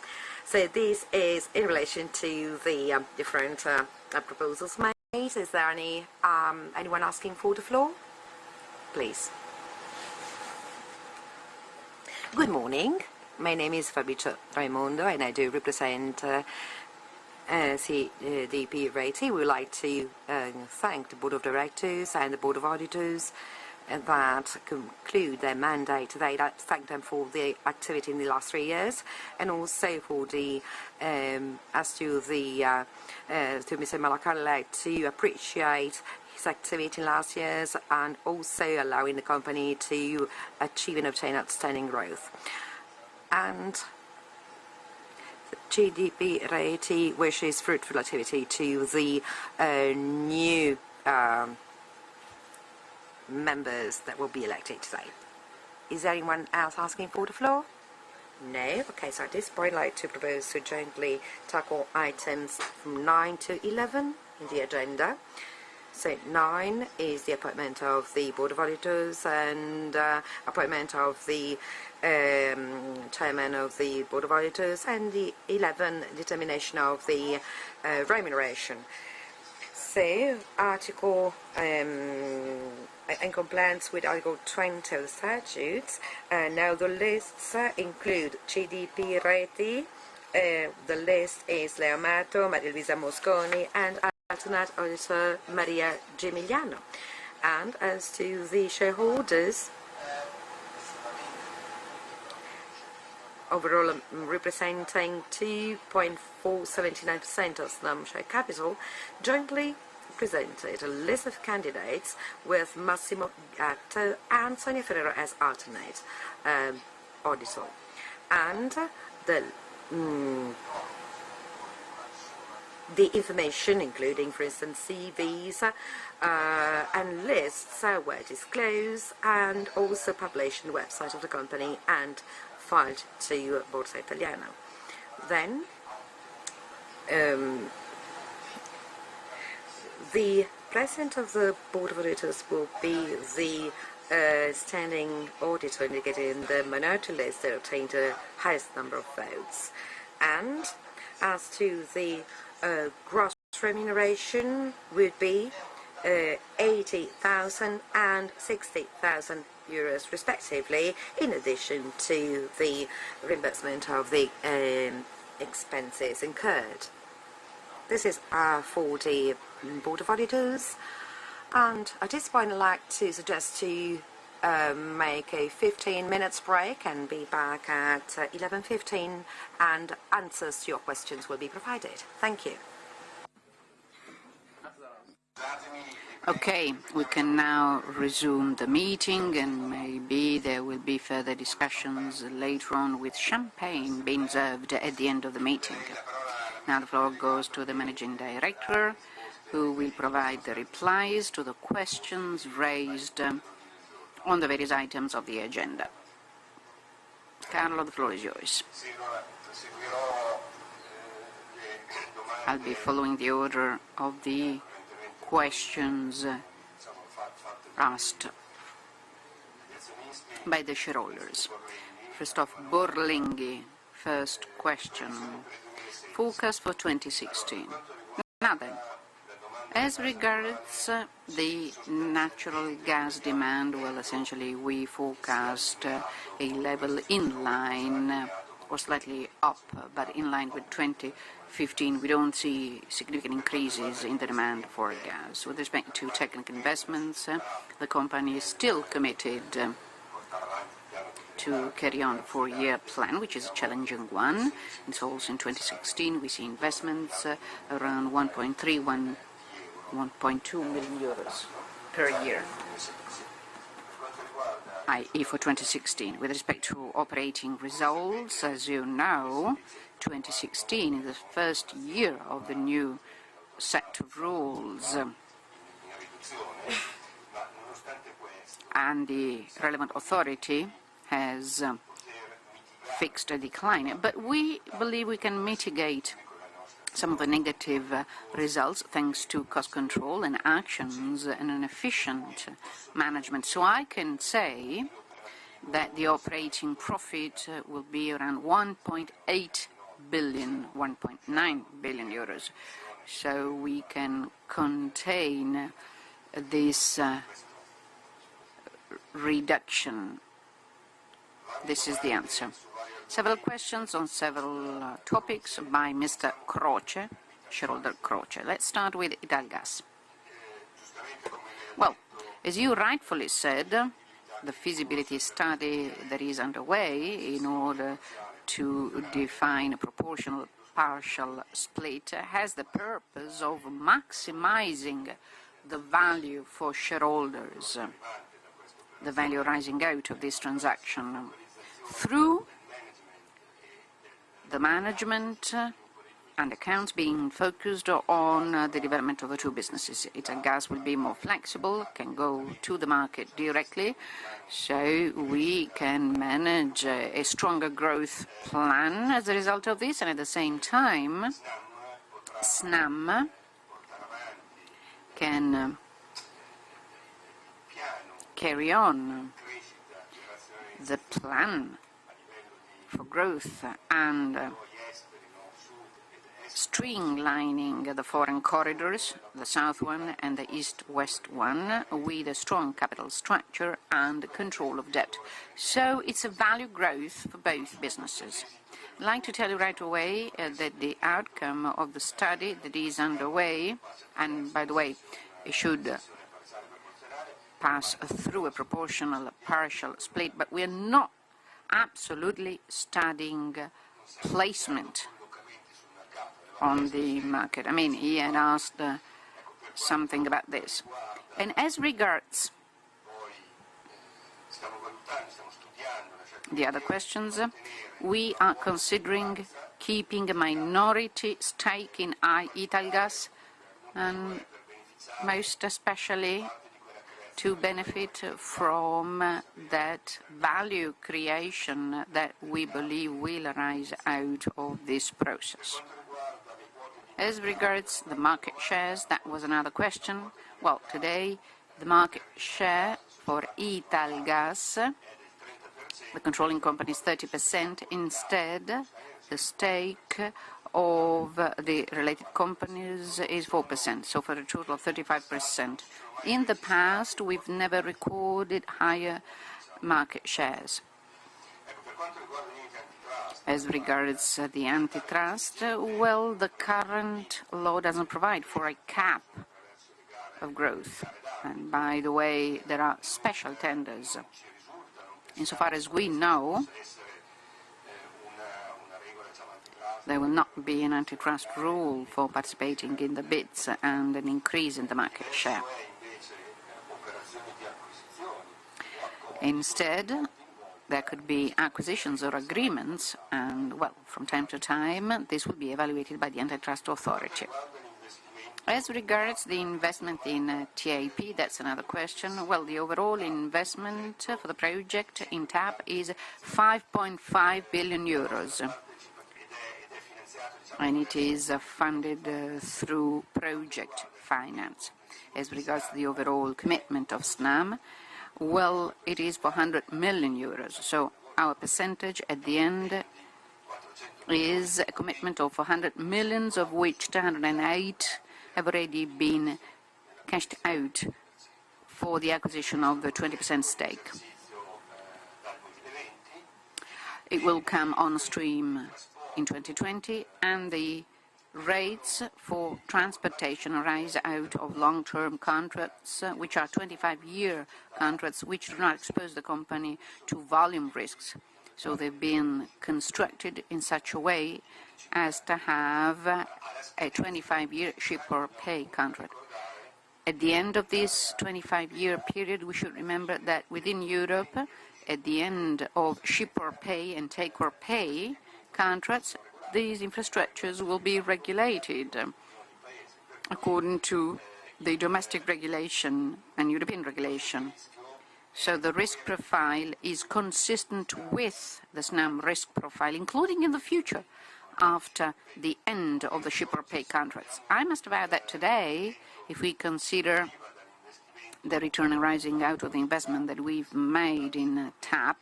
So this is in relation to the different proposals made. Is there anyone asking for the floor? Please. Good morning. My name is Fabrizio Raimondo, and I do represent CDP Rating. We would like to thank the Board of Directors and the Board of Auditors that conclude their mandate today. I thank them for the activity in the last 3 years, and also for the as to the to Mr. Malacarne, I'd like to appreciate his activity in last years, and also allowing the company to achieve and obtain outstanding growth. And GDP Rating wishes fruitful activity to the new members that will be elected today. Is there anyone else asking for the floor? No? Okay, so at this point I'd like to propose to jointly tackle items from 9 to 11 in the agenda. So 9 is the appointment of the Board of Auditors and appointment of the chairman of the Board of Auditors, and the 11, determination of the remuneration. So, Article in compliance with Article 20 of the statutes, now the lists include GDP Rating, The list is Leomato, Maria Luisa Mosconi, and alternate auditor Maria Gimigliano. And as to the shareholders, overall representing 2.479% of Snam share capital, jointly presented a list of candidates with Massimo Gatto and Sonia Ferrero as alternate auditor. And the information, including, for instance, CVs and lists, were disclosed and also published on the website of the company and filed to Borsa Italiana. Then, the president of the Board of Auditors will be the standing auditor indicated in the minority list that obtained the highest number of votes. And as to the gross remuneration would be 80,000 and 60,000 euros respectively, in addition to the reimbursement of the expenses incurred. This is for the Board of Auditors, and at this point I'd like to suggest to make a 15 minutes break and be back at 11:15, and answers to your questions will be provided. Thank you. Okay, we can now resume the meeting, and maybe there will be further discussions later on with champagne being served at the end of the meeting. Now the floor goes to the Managing Director, who will provide the replies to the questions raised on the various items of the agenda. Carlo, the floor is yours. I'll be following the order of the questions asked by the shareholders. First off, Borlinghi, first question. Forecast for 2016. Now then, as regards the natural gas demand, well, essentially we forecast a level in line or slightly up, but in line with 2015. We don't see significant increases in the demand for gas. With respect to technical investments, the company is still committed to carry on a 4-year plan, which is a challenging one. And so also in 2016 we see investments around 1.2 million euros per year, i.e. for 2016. With respect to operating results, as you know, 2016 is the first year of the new set of rules, and the relevant authority has fixed a decline. But we believe we can mitigate some of the negative results thanks to cost control and actions and an efficient management. So I can say that the operating profit will be around 1.8 billion, 1.9 billion euros. So we can contain this reduction. This is the answer. Several questions on several topics by Mr. Croce, shareholder Croce. Let's start with Italgas. Well, as you rightfully said, the feasibility study that is underway in order to define a proportional partial split has the purpose of maximizing the value for shareholders, the value rising out of this transaction through the management and accounts being focused on the development of the two businesses. Italgas will be more flexible, can go to the market directly, so we can manage a stronger growth plan as a result of this, and at the same time Snam can carry on the plan for growth and streamlining the foreign corridors, the south one and the east-west one, with a strong capital structure and control of debt. So it's a value growth for both businesses. I'd like to tell you right away that the outcome of the study that is underway, and by the way, it should pass through a proportional partial split, but we are not absolutely studying placement on the market. I mean, he had asked something about this. And as regards the other questions, we are considering keeping a minority stake in Italgas, and most especially to benefit from that value creation that we believe will arise out of this process. As regards the market shares, that was another question. Well, today the market share for Italgas, the controlling company, is 30%. Instead, the stake of the related companies is 4%, so for a total of 35%. In the past, we've never recorded higher market shares. As regards the antitrust, well, the current law doesn't provide for a cap of growth. And by the way, there are special tenders. Insofar as we know, there will not be an antitrust rule for participating in the bids and an increase in the market share. Instead, there could be acquisitions or agreements, and, well, from time to time, this will be evaluated by the antitrust authority. As regards the investment in TAP, that's another question. Well, the overall investment for the project in TAP is 5.5 billion euros. And it is funded through project finance. As regards the overall commitment of Snam, well, it is 400 million euros. So our percentage at the end is a commitment of 400 million, of which 208 have already been cashed out for the acquisition of the 20% stake. It will come on stream in 2020, and the rates for transportation arise out of long-term contracts, which are 25-year contracts, which do not expose the company to volume risks. So they've been constructed in such a way as to have a 25-year ship-or-pay contract. At the end of this 25-year period, we should remember that within Europe, at the end of ship-or-pay and take-or-pay contracts, these infrastructures will be regulated according to the domestic regulation and European regulation. So the risk profile is consistent with the Snam risk profile, including in the future, after the end of the ship-or-pay contracts. I must avow that today, if we consider the return arising out of the investment that we've made in TAP,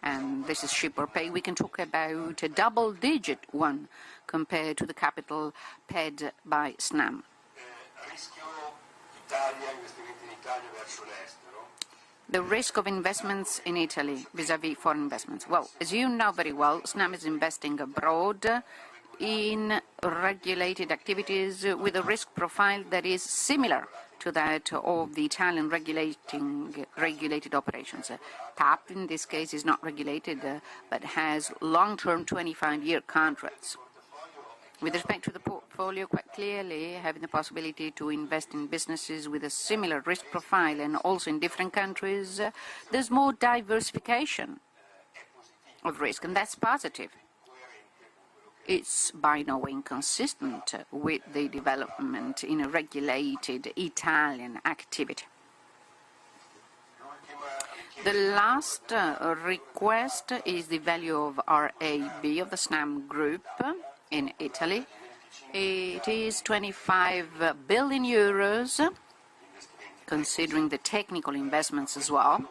and this is ship-or-pay, we can talk about a double-digit one compared to the capital paid by Snam. The risk of investments in Italy vis-à-vis foreign investments. Well, as you know very well, Snam is investing abroad in regulated activities with a risk profile that is similar to that of the Italian regulated operations. TAP, in this case, is not regulated, but has long-term 25-year contracts. With respect to the portfolio, quite clearly, having the possibility to invest in businesses with a similar risk profile and also in different countries, there's more diversification of risk, and that's positive. It's by no way inconsistent with the development in a regulated Italian activity. The last request is the value of RAB of the Snam Group in Italy. It is 25 billion euros, considering the technical investments as well.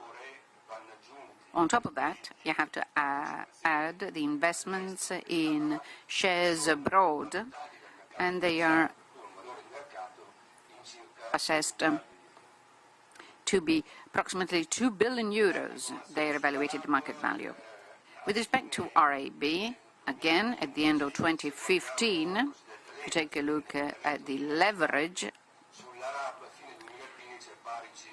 On top of that, you have to add the investments in shares abroad, and they are assessed to be approximately 2 billion euros, their evaluated market value. With respect to RAB, Again, at the end of 2015, if you take a look at the leverage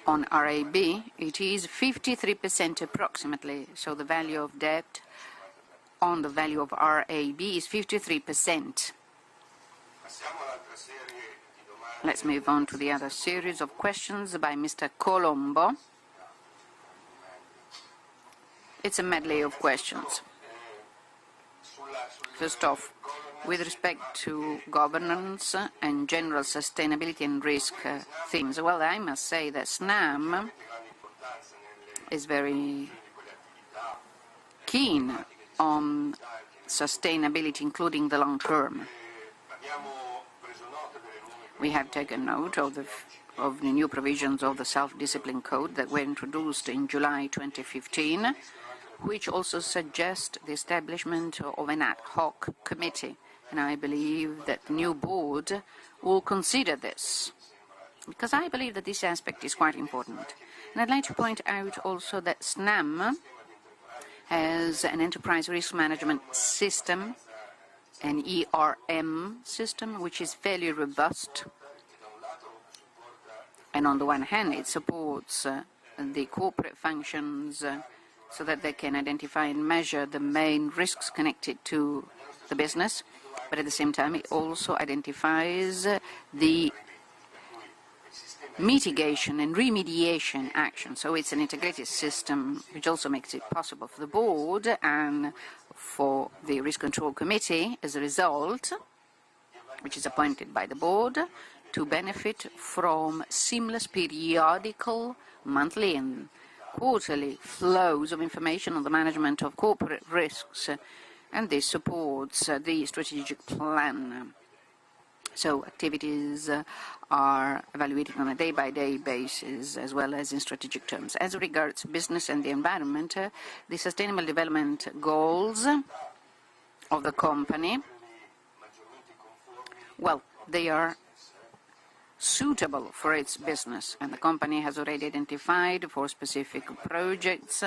on RAB, it is 53% approximately. So the value of debt on the value of RAB is 53%. Let's move on to the other series of questions by Mr. Colombo. It's a medley of questions. First off, with respect to governance and general sustainability and risk themes, well, I must say that Snam is very keen on sustainability, including the long term. We have taken note of the new provisions of the Self-Discipline Code that were introduced in July 2015, which also suggest the establishment of an ad hoc committee. And I believe that the new board will consider this, because I believe that this aspect is quite important. And I'd like to point out also that Snam has an enterprise risk management system, an ERM system, which is fairly robust. And on the one hand, it supports the corporate functions so that they can identify and measure the main risks connected to the business, but at the same time, it also identifies the mitigation and remediation action. So it's an integrated system which also makes it possible for the board and for the Risk Control Committee, as a result, which is appointed by the board, to benefit from seamless periodical, monthly and quarterly flows of information on the management of corporate risks, and this supports the strategic plan. So activities are evaluated on a day-by-day basis as well as in strategic terms. As regards business and the environment, the Sustainable Development Goals of the company, well, they are suitable for its business, and the company has already identified for specific projects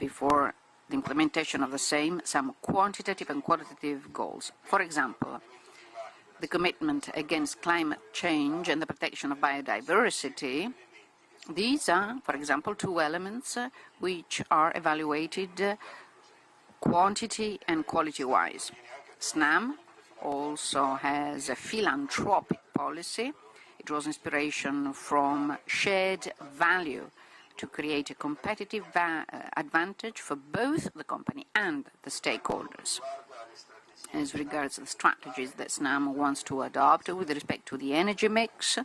before the implementation of the same some quantitative and qualitative goals. For example, the commitment against climate change and the protection of biodiversity. These are, for example, two elements which are evaluated quantity and quality-wise. Snam also has a philanthropic policy. It draws inspiration from shared value to create a competitive advantage for both the company and the stakeholders. As regards the strategies that Snam wants to adopt with respect to the energy mix,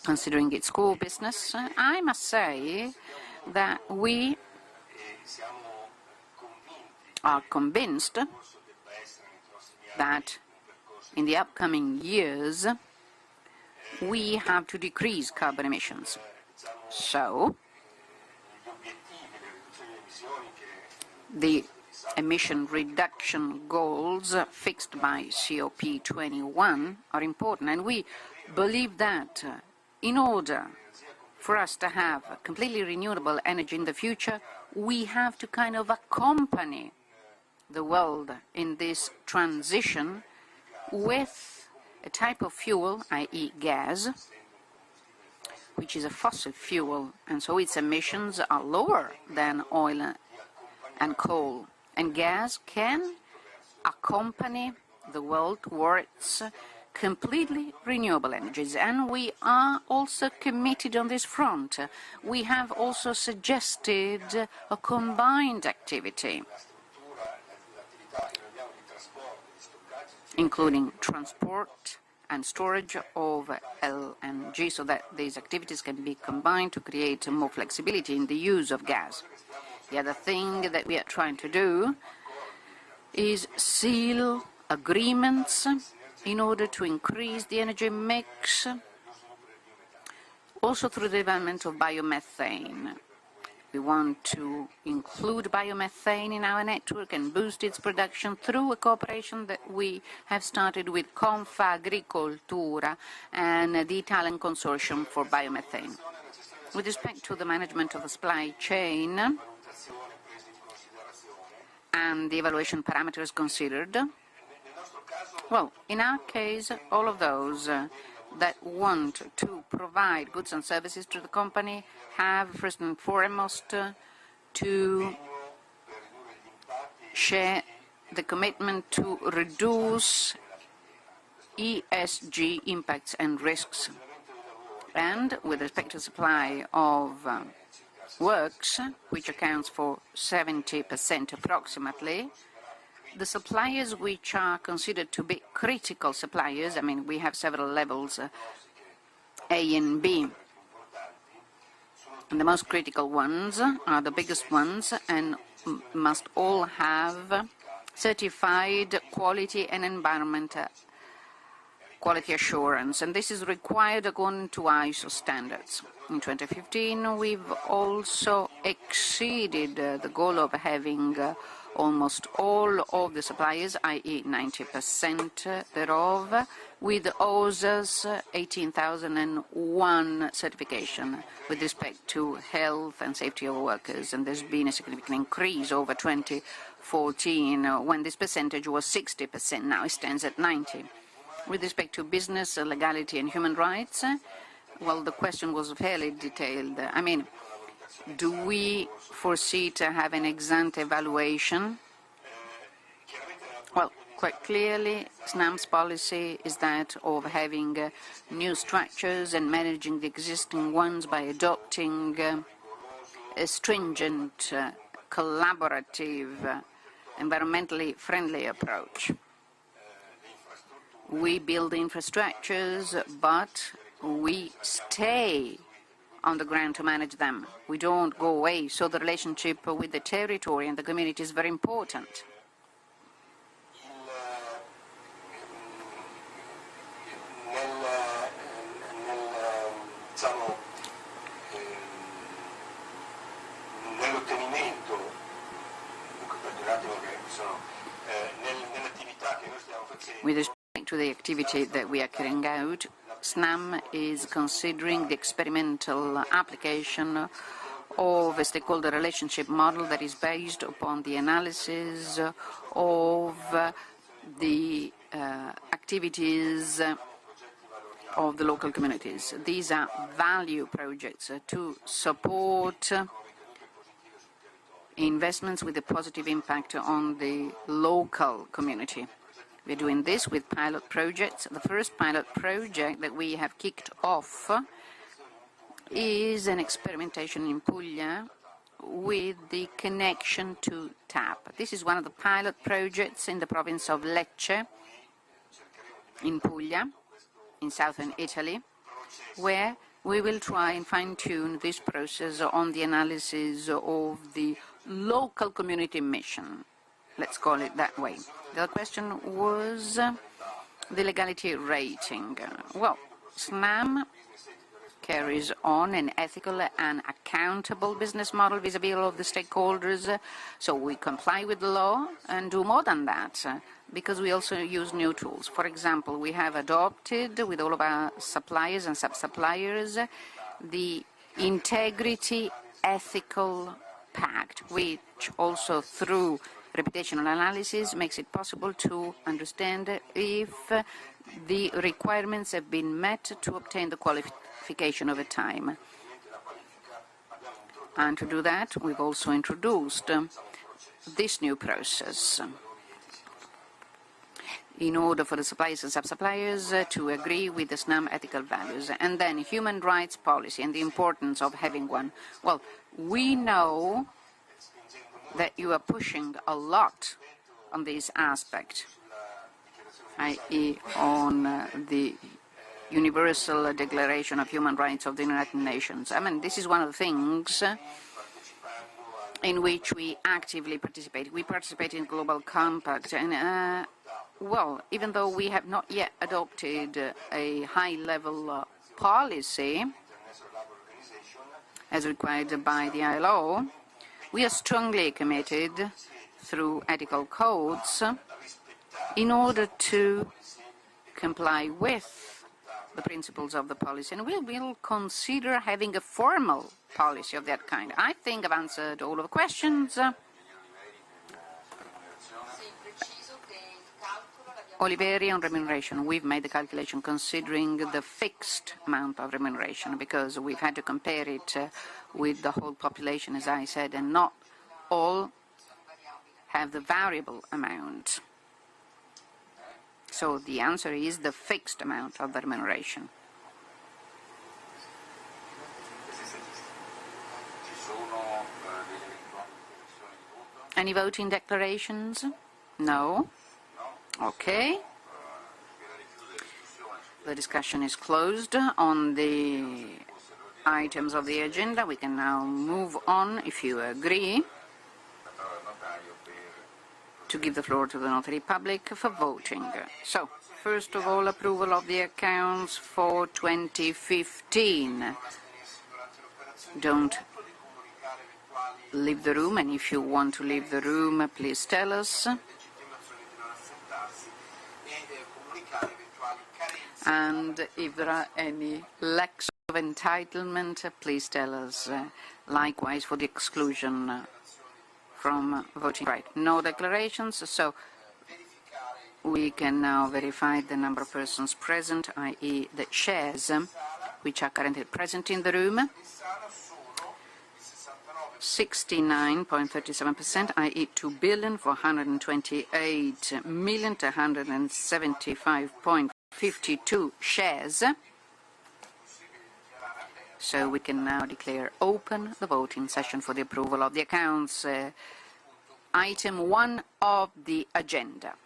considering its core business, I must say that we are convinced that in the upcoming years we have to decrease carbon emissions. So the emission reduction goals fixed by COP21 are important, and we believe that in order for us to have completely renewable energy in the future, we have to kind of accompany the world in this transition with a type of fuel, i.e. gas, which is a fossil fuel, and so its emissions are lower than oil and coal. And gas can accompany the world towards completely renewable energies, and we are also committed on this front. We have also suggested a combined activity, including transport and storage of LNG, so that these activities can be combined to create more flexibility in the use of gas. The other thing that we are trying to do is seal agreements in order to increase the energy mix, also through the development of biomethane. We want to include biomethane in our network and boost its production through a cooperation that we have started with Confagricoltura and the Italian Consortium for Biomethane. With respect to the management of the supply chain and the evaluation parameters considered? Well, in our case, all of those that want to provide goods and services to the company have, first and foremost, to share the commitment to reduce ESG impacts and risks. And with respect to supply of works, which accounts for 70% approximately, the suppliers which are considered to be critical suppliers, I mean, we have several levels, A and B, and the most critical ones are the biggest ones and must all have certified quality and environment quality assurance, and this is required according to ISO standards. In 2015, we've also exceeded the goal of having almost all of the suppliers, i.e. 90% thereof, with OSA's 18,001 certification with respect to health and safety of workers, and there's been a significant increase over 2014 when this percentage was 60%, now it stands at 90%. With respect to business, legality and human rights, well, the question was fairly detailed. I mean, do we foresee to have an ex-ante evaluation? Well, quite clearly, Snam's policy is that of having new structures and managing the existing ones by adopting a stringent, collaborative, environmentally friendly approach. We build infrastructures, but we stay on the ground to manage them. We don't go away, so the relationship with the territory and the community is very important. With respect to the activity that we are carrying out, Snam is considering the experimental application of a stakeholder relationship model that is based upon the analysis of the activities of the local communities. These are value projects to support investments with a positive impact on the local community. We're doing this with pilot projects. The first pilot project that we have kicked off is an experimentation in Puglia with the connection to tap. This is one of the pilot projects in the province of Lecce, in Puglia, in southern Italy, where we will try and fine-tune this process on the analysis of the local community mission. Let's call it that way. The other question was the legality rating. Well, Snam carries on an ethical and accountable business model vis-à-vis all of the stakeholders, so we comply with the law and do more than that, because we also use new tools. For example, we have adopted with all of our suppliers and sub-suppliers the Integrity Ethical Pact, which also through reputational analysis makes it possible to understand if the requirements have been met to obtain the qualification over time. And to do that, we've also introduced this new process in order for the suppliers and sub-suppliers to agree with the Snam ethical values. And then human rights policy and the importance of having one. Well, we know that you are pushing a lot on this aspect, i.e. on the Universal Declaration of Human Rights of the United Nations. I mean, this is one of the things in which we actively participate. We participate in Global Compact, and well, even though we have not yet adopted a high-level policy as required by the ILO, we are strongly committed through ethical codes in order to comply with the principles of the policy, and we will consider having a formal policy of that kind. I think I've answered all of the questions. Oliveri on remuneration. We've made the calculation considering the fixed amount of remuneration because we've had to compare it with the whole population, as I said, and not all have the variable amount. So the answer is the fixed amount of the remuneration. Any voting declarations? No? Okay. The discussion is closed on the items of the agenda. We can now move on, if you agree, to give the floor to the notary public for voting. So, first of all, approval of the accounts for 2015. Don't leave the room, and if you want to leave the room, please tell us. And if there are any lacks of entitlement, please tell us. Likewise for the exclusion from voting right. No declarations, so we can now verify the number of persons present, i.e. the shares which are currently present in the room. 69.37%, i.e. 2,428,275,52 shares. So we can now declare open the voting session for the approval of the accounts. Item 1 of the agenda.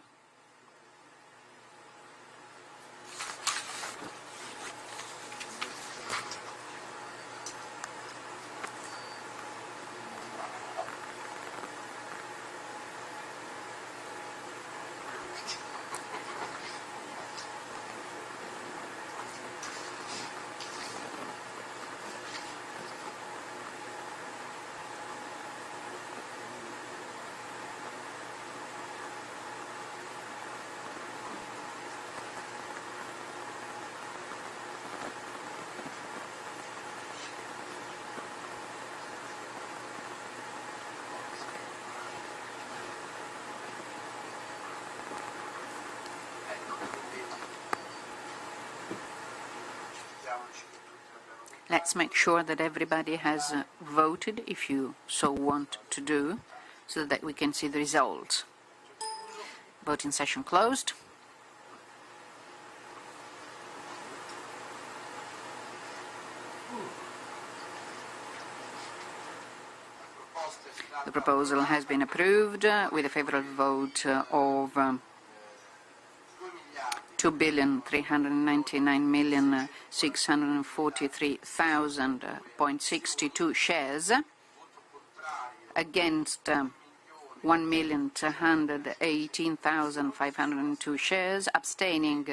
Let's make sure that everybody has voted, if you so want to do, so that we can see the results. Voting session closed. The proposal has been approved with a favourable vote of 2,399,643,000.62 shares, against 1,218,502 shares, abstaining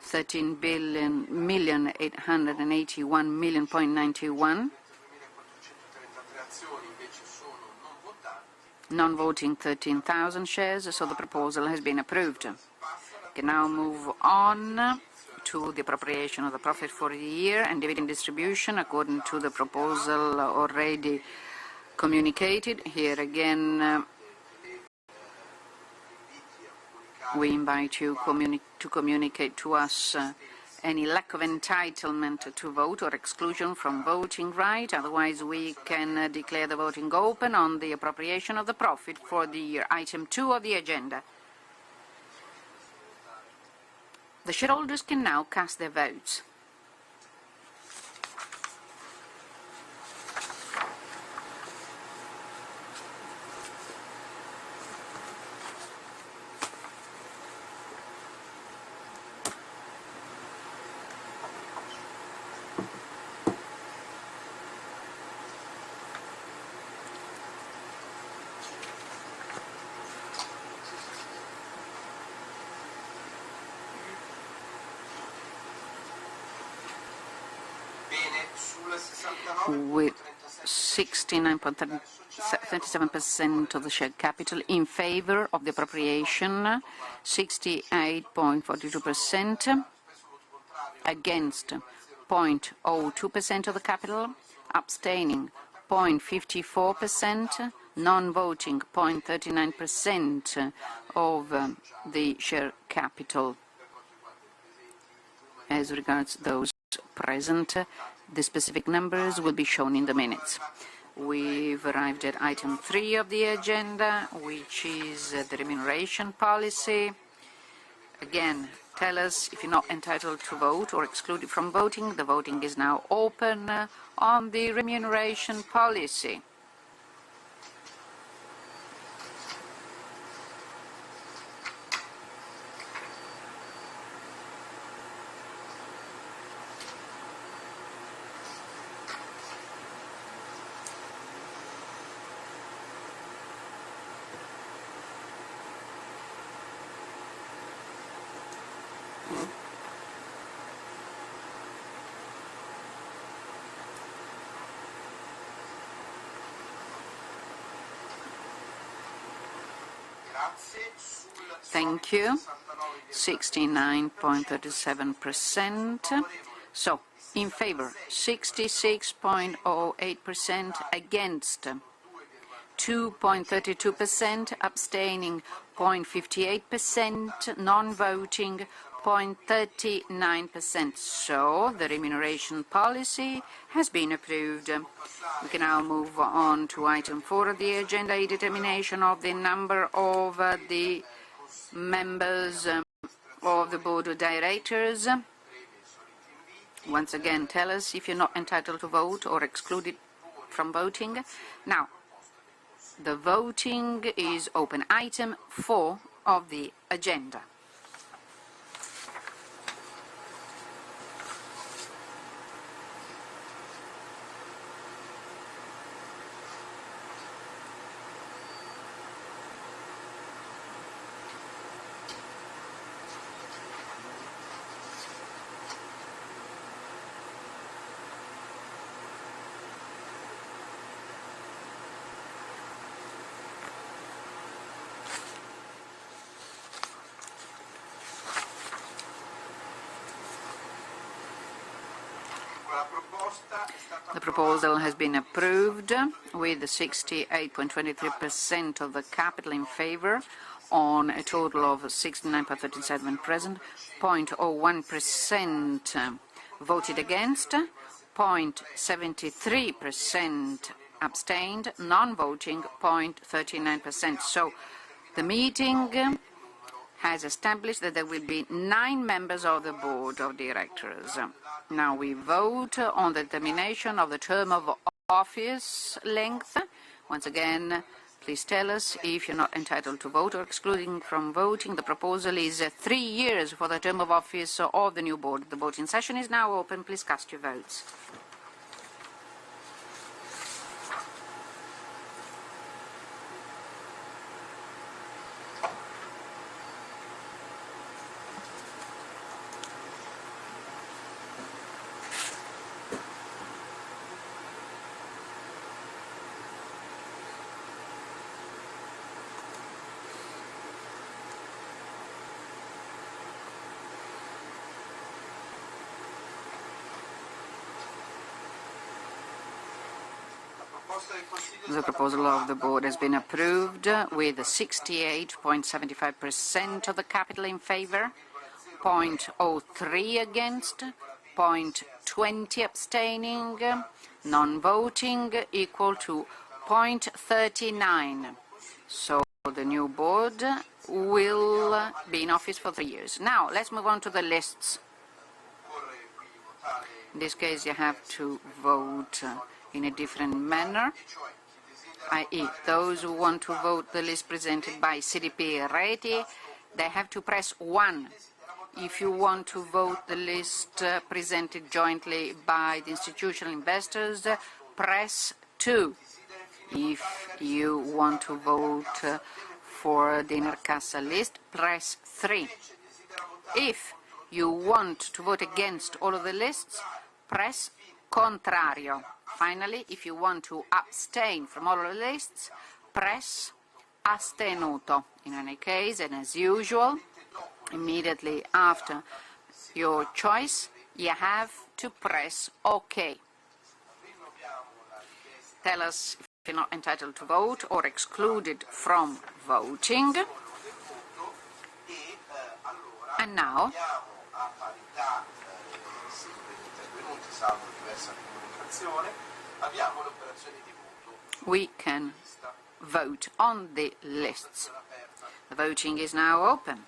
13,881,000,091, non-voting 13,000 shares, so the proposal has been approved. We can now move on to the appropriation of the profit for the year and dividend distribution according to the proposal already communicated. Here again, we invite you to communicate to us any lack of entitlement to vote or exclusion from voting right. Otherwise, we can declare the voting open on the appropriation of the profit for the year. Item 2 of the agenda. The shareholders can now cast their votes. With 69.37% of the share capital in favour of the appropriation, 68.42%, against 0.02% of the capital, abstaining 0.54%, non-voting 0.39% of the share capital. As regards those present, the specific numbers will be shown in the minutes. We've arrived at item 3 of the agenda, which is the remuneration policy. Again, tell us if you're not entitled to vote or excluded from voting. The voting is now open on the remuneration policy. Thank you. 69.37%. So, in favor, 66.08%, against 2.32%, abstaining 0.58%, non-voting 0.39%. So, the remuneration policy has been approved. We can now move on to item 4 of the agenda, a determination of the number of the members of the Board of Directors. Once again, tell us if you're not entitled to vote or excluded from voting. Now, the voting is open. Item 4 of the agenda. The proposal has been approved with 68.23% of the capital in favor on a total of 69.37 present, 0.01% voted against, 0.73% abstained, non-voting 0.39%. So the meeting has established that there will be 9 members of the Board of Directors. Now we vote on the determination of the term of office length. Once again, please tell us if you're not entitled to vote or excluding from voting. The proposal is 3 years for the term of office of the new board. The voting session is now open. Please cast your votes. The proposal of the board has been approved with 68.75% of the capital in favor, 0.03 against, 0.20 abstaining, non-voting equal to 0.39. So the new board will be in office for 3 years. Now, let's move on to the lists. In this case, you have to vote in a different manner, i.e. those who want to vote the list presented by CDP Reti, they have to press 1. If you want to vote the list presented jointly by the institutional investors, press 2. If you want to vote for the Intercassa list, press 3. If you want to vote against all of the lists, press contrario. Finally, if you want to abstain from all of the lists, press astenuto. In any case, and as usual, immediately after your choice, you have to press OK. Tell us not entitled to vote or excluded from voting. And now we can vote on the lists. The voting is now open.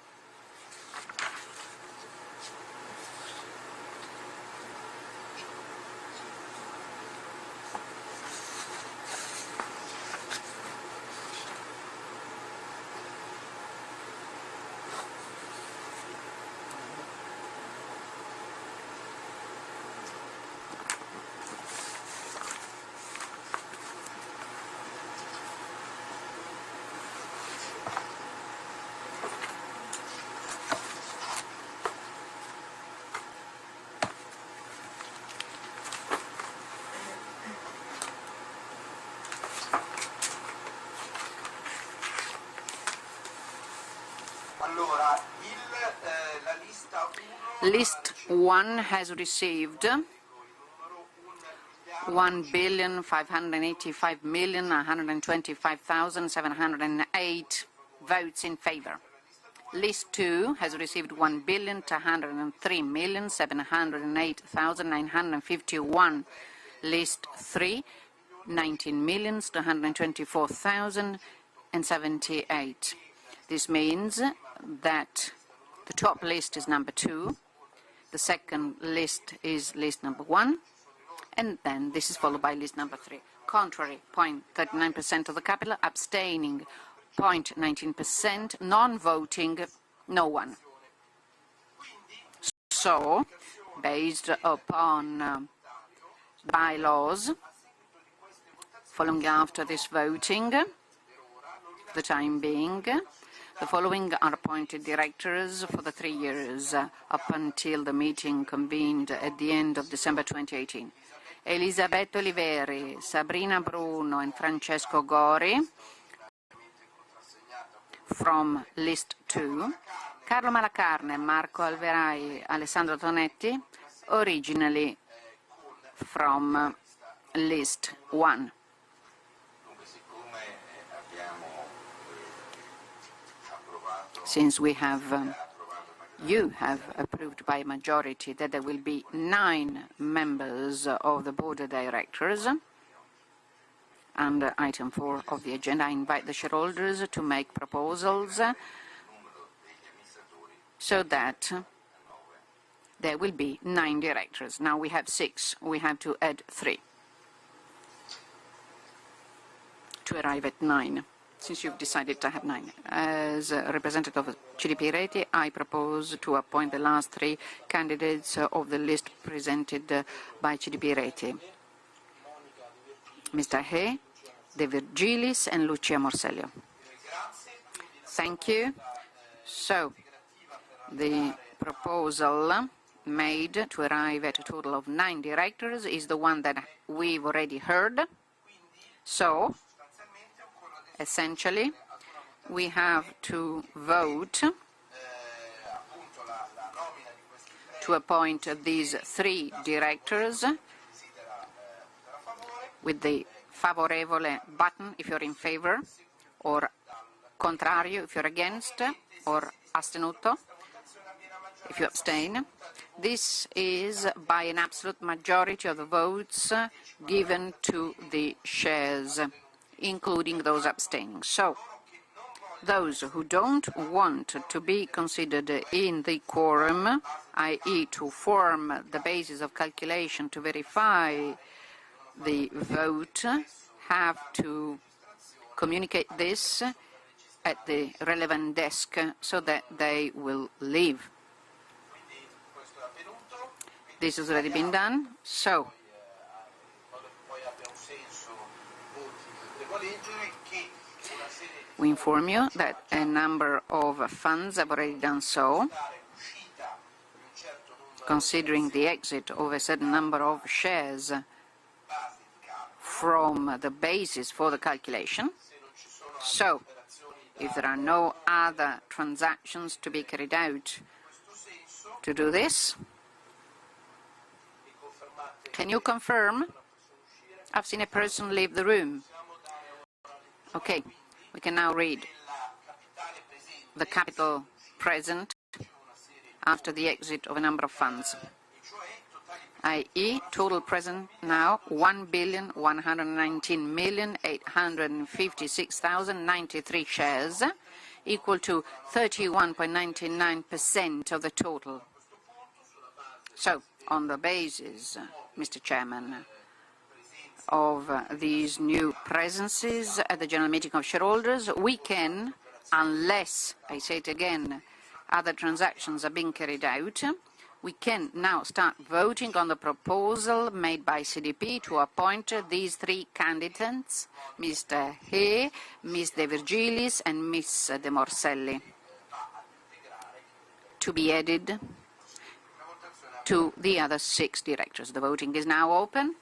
List 1 has received 1,585,125,708 votes in favour. List 2 has received 1,203,708,951. List 3, 19,224,078. This means that the top list is number 2, the second list is list number 1, and then this is followed by list number 3. Contrary, 0.39% of the capital, abstaining, 0.19%, non-voting, no one. So, based upon bylaws, following after this voting, for the time being, the following are appointed directors for the 3 years up until the meeting convened at the end of December 2018. Elisabetta Oliveri, Sabrina Bruno and Francesco Gori from list 2, Carlo Malacarne, Marco Alverai, Alessandro Tonetti, originally from list 1. Since you have approved by majority that there will be 9 members of the board of directors, under item 4 of the agenda, I invite the shareholders to make proposals so that there will be 9 directors. Now we have 6. We have to add 3 to arrive at 9. Since you've decided to have 9. As a representative of CDP Rete, I propose to appoint the last 3 candidates of the list presented by CDP Rete. Mr. He, De Virgilis and Lucia Morsello. Thank you. So, the proposal made to arrive at a total of 9 directors is the one that we've already heard. So, essentially, we have to vote to appoint these 3 directors with the favorevole button if you're in favor, or contrario if you're against, or astenuto if you abstain. This is by an absolute majority of the votes given to the shares, including those abstaining. So, those who don't want to be considered in the quorum, i.e. to form the basis of calculation to verify the vote, have to communicate this at the relevant desk so that they will leave. This has already been done. So, we inform you that a number of funds have already done so, considering the exit of a certain number of shares from the basis for the calculation. So, if there are no other transactions to be carried out to do this, can you confirm? I've seen a person leave the room. Okay, we can now read the capital present after the exit of a number of funds, i.e. total present now 1,119,856,093 shares, equal to 31.99% of the total. So, on the basis, Mr. Chairman, of these new presences at the General Meeting of Shareholders, we can, unless, I say it again, other transactions are being carried out, we can now start voting on the proposal made by CDP to appoint these three candidates, Mr. He, Ms. De Virgilis and Ms. De Morselli, to be added to the other 6 directors. The voting is now open.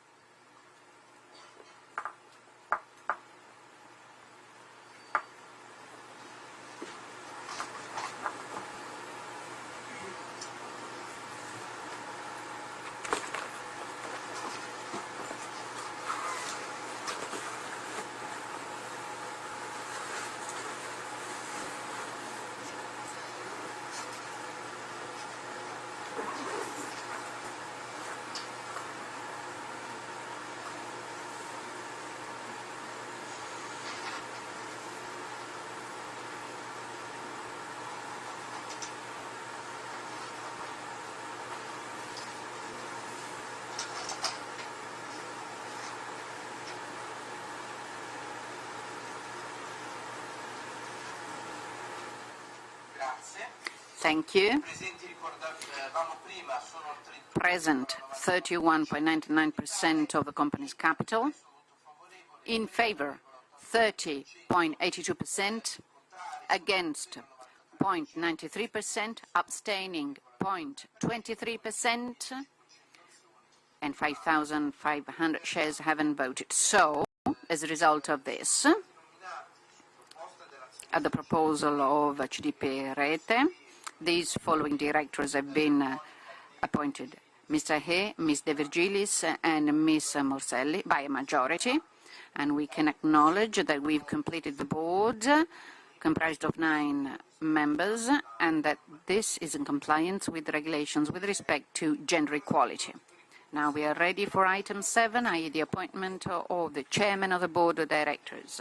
Thank you. Present 31.99% of the company's capital. In favor 30.82%. Against 0.93%. Abstaining 0.23%. And 5,500 shares haven't voted. So, as a result of this, at the proposal of CDP Rete, these following directors have been appointed: Mr. He, Ms. De Virgilis and Ms. Morselli by a majority, and we can acknowledge that we've completed the board comprised of 9 members and that this is in compliance with the regulations with respect to gender equality. Now we are ready for item 7, i.e. the appointment of the chairman of the board of directors.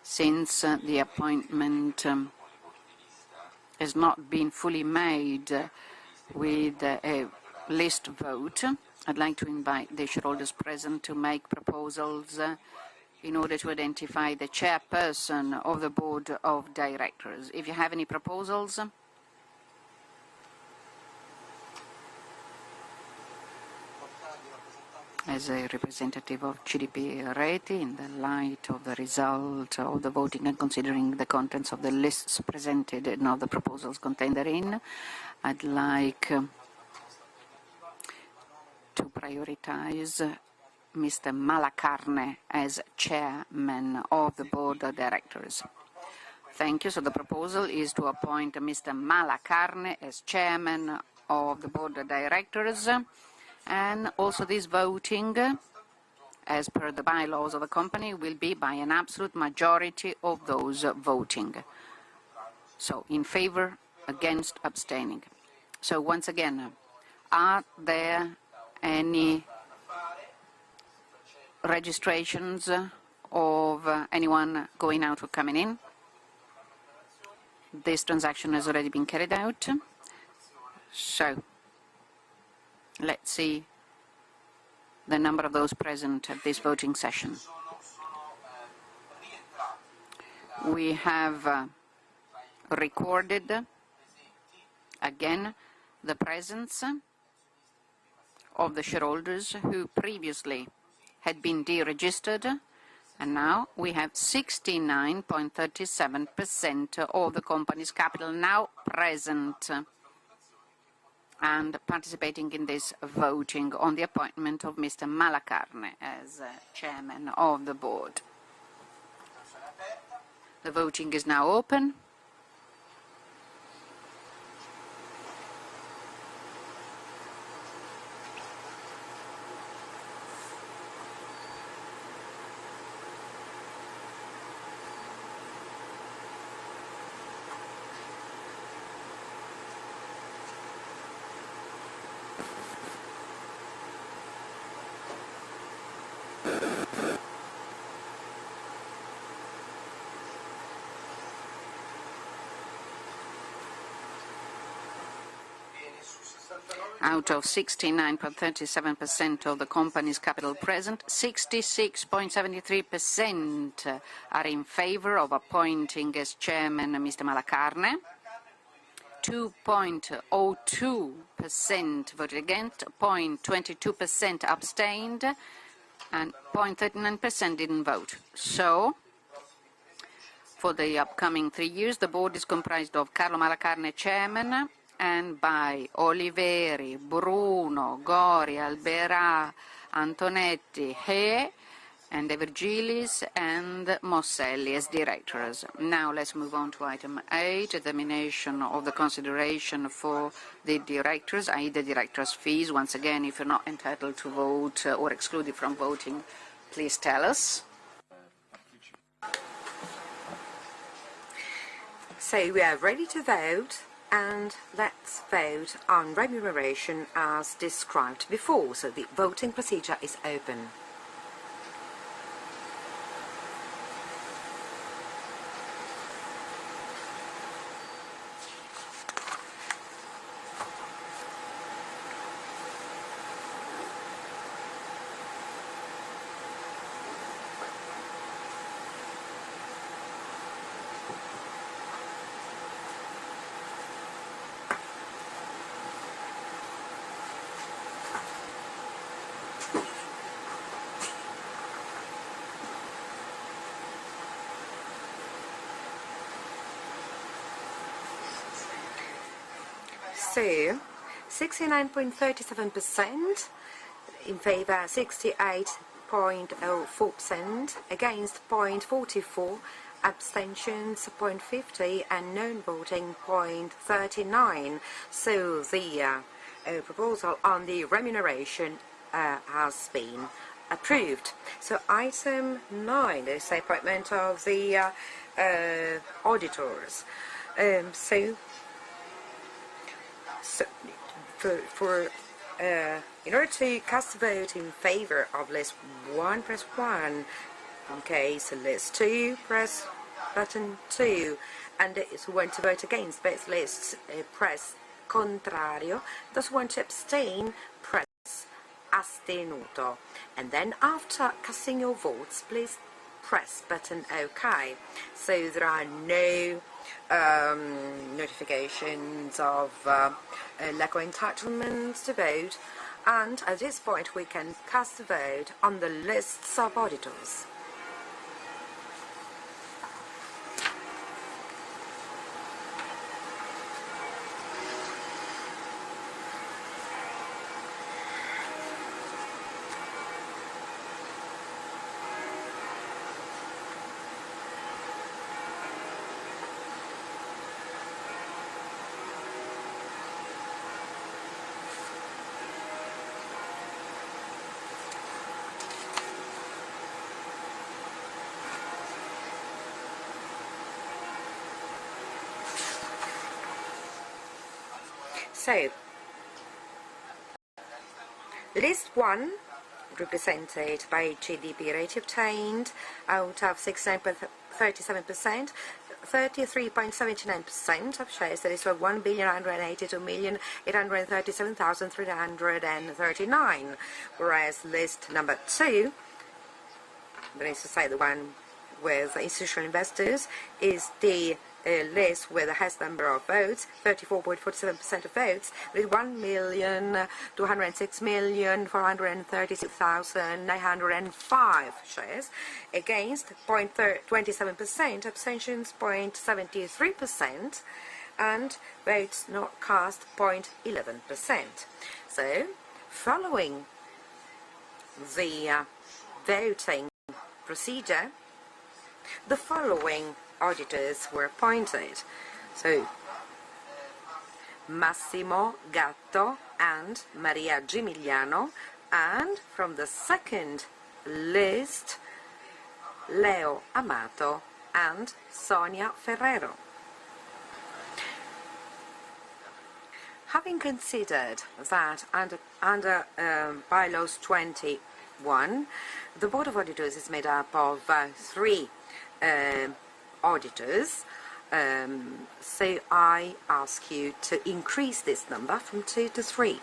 Since the appointment has not been fully made with a list vote, I'd like to invite the shareholders present to make proposals in order to identify the chairperson of the board of directors. If you have any proposals. As a representative of CDP Rete, in the light of the result of the voting and considering the contents of the lists presented and of the proposals contained therein, I'd like to prioritize Mr. Malacarne as chairman of the board of directors. Thank you. So the proposal is to appoint Mr. Malacarne as chairman of the board of directors. And also this voting, as per the bylaws of the company, will be by an absolute majority of those voting. So in favor, against, abstaining. So once again, are there any registrations of anyone going out or coming in? This transaction has already been carried out. So let's see the number of those present at this voting session. We have recorded again the presence of the shareholders who previously had been deregistered, and now we have 69.37% of the company's capital now present and participating in this voting on the appointment of Mr. Malacarne as chairman of the board. The voting is now open. Out of 69.37% of the company's capital present, 66.73% are in favour of appointing as chairman Mr. Malacarne, 2.02% voted against, 0.22% abstained, and 0.39% didn't vote. So, for the upcoming 3 years, the board is comprised of Carlo Malacarne, chairman, and by Oliveri, Bruno, Gori, Alberà, Antonetti, He, and De Virgilis and Mosselli as directors. Now let's move on to item 8, determination of the consideration for the directors, i.e. the directors' fees. Once again, if you're not entitled to vote or excluded from voting, please tell us. So we are ready to vote, and let's vote on remuneration as described before. So the voting procedure is open. So, 69.37% in favour, 68.04%, against 0.44%, abstentions 0.50%, and non-voting 0.39%. So the proposal on the remuneration has been approved. So item 9 is the appointment of the auditors. In order to cast a vote in favour of list 1, press 1. In case list 2, press button 2. And those who want to vote against both lists, press contrario. Those who want to abstain, press astenuto. And then after casting your votes, please press button OK. So there are no notifications of lack of entitlements to vote, and at this point we can cast a vote on the lists of auditors. So, list 1, represented by GDP rate obtained out of 69.37%, 33.79% of shares, that is for 1,182,837,339, whereas list number 2, that is to say the one with institutional investors, is the list with the highest number of votes, 34.47% of votes, with 1,206,436,905 shares, against 0.27%, abstentions 0.73%, and votes not cast 0.11%. So, following the voting procedure, the following auditors were appointed. So, Massimo Gatto and Maria Gimigliano, and from the second list, Leo Amato and Sonia Ferrero. Having considered that under bylaws 21, the Board of Auditors is made up of three auditors, so I ask you to increase this number from 2 to 3.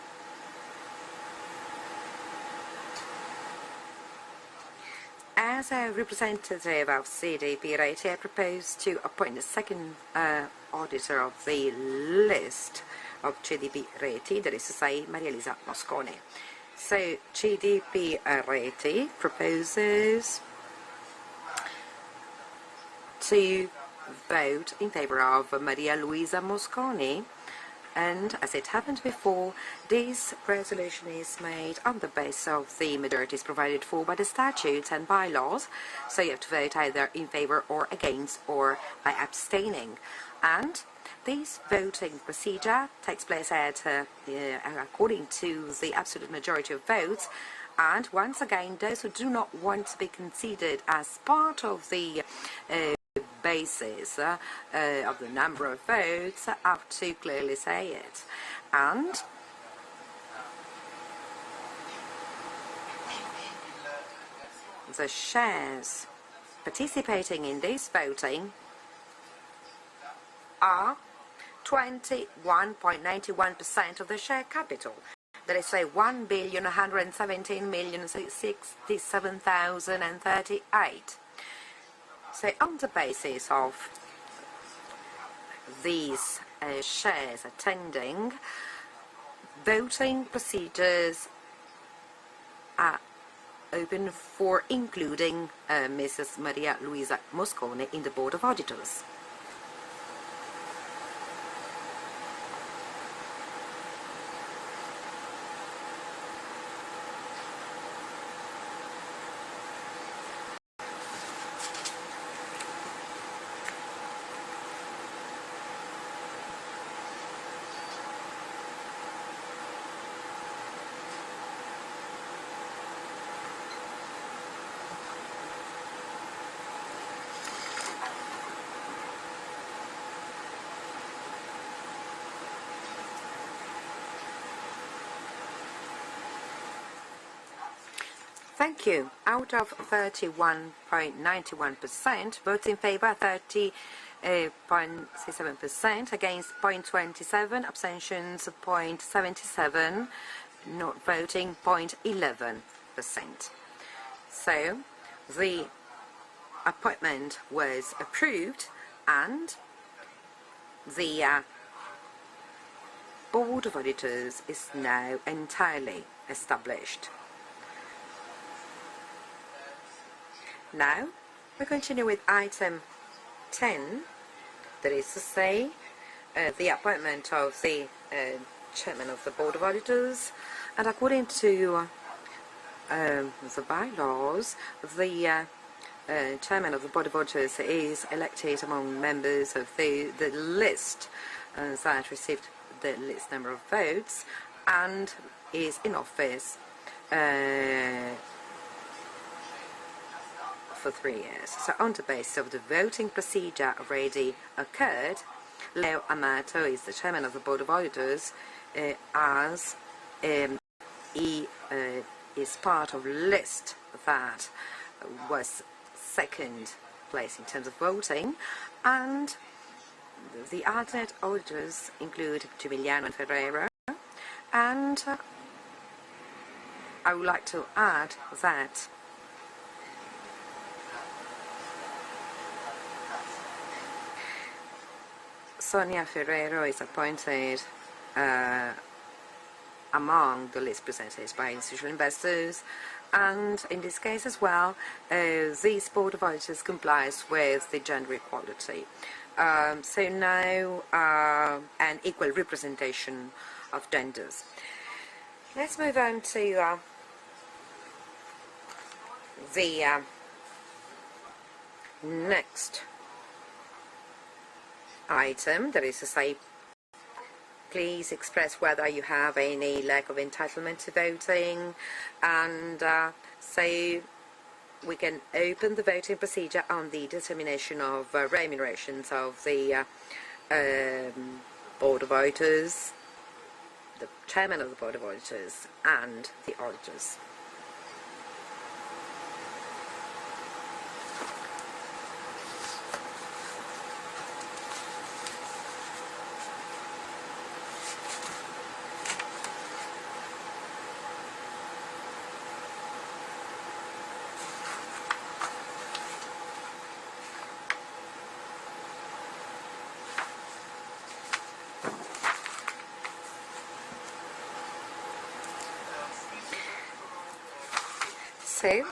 As a representative of CDP Reti, I propose to appoint the second auditor of the list of CDP Reti, that is to say, Maria Elisa Moscone. So CDP Reti proposes to vote in favor of Maria Luisa Mosconi, and as it happened before, this resolution is made on the basis of the majorities provided for by the statutes and bylaws, so you have to vote either in favor or against or by abstaining. And this voting procedure takes place according to the absolute majority of votes, and once again, those who do not want to be considered as part of the basis of the number of votes have to clearly say it. And the shares participating in this voting are 21.91% of the share capital. That is, say, 1,117,067,038. So on the basis of these shares attending, voting procedures are open for including Mrs. Maria Luisa Moscone in the Board of Auditors. Thank you. Out of 31.91%, votes in favor 30.67%, against 0.27, abstentions 0.77, not voting 0.11%. So the appointment was approved and the Board of Auditors is now entirely established. Now, we continue with item 10, that is to say, the appointment of the Chairman of the Board of Auditors, and according to the bylaws, the Chairman of the Board of Auditors is elected among members of the list that received the least number of votes, and is in office for 3 years. So on the basis of the voting procedure already occurred, Leo Amato is the Chairman of the Board of Auditors, as he is part of a list that was second place in terms of voting, and the alternate auditors include Giuliano and Ferreira, and I would like to add that Sonia Ferrero is appointed among the list presented by institutional investors, and in this case as well, this Board of Auditors complies with the gender equality. So now an equal representation of genders. Let's move on to the next item, that is to say, please express whether you have any lack of entitlement to voting, and so we can open the voting procedure on the determination of remunerations of the Board of Auditors. the chairman of the Board of Auditors and the auditors. So,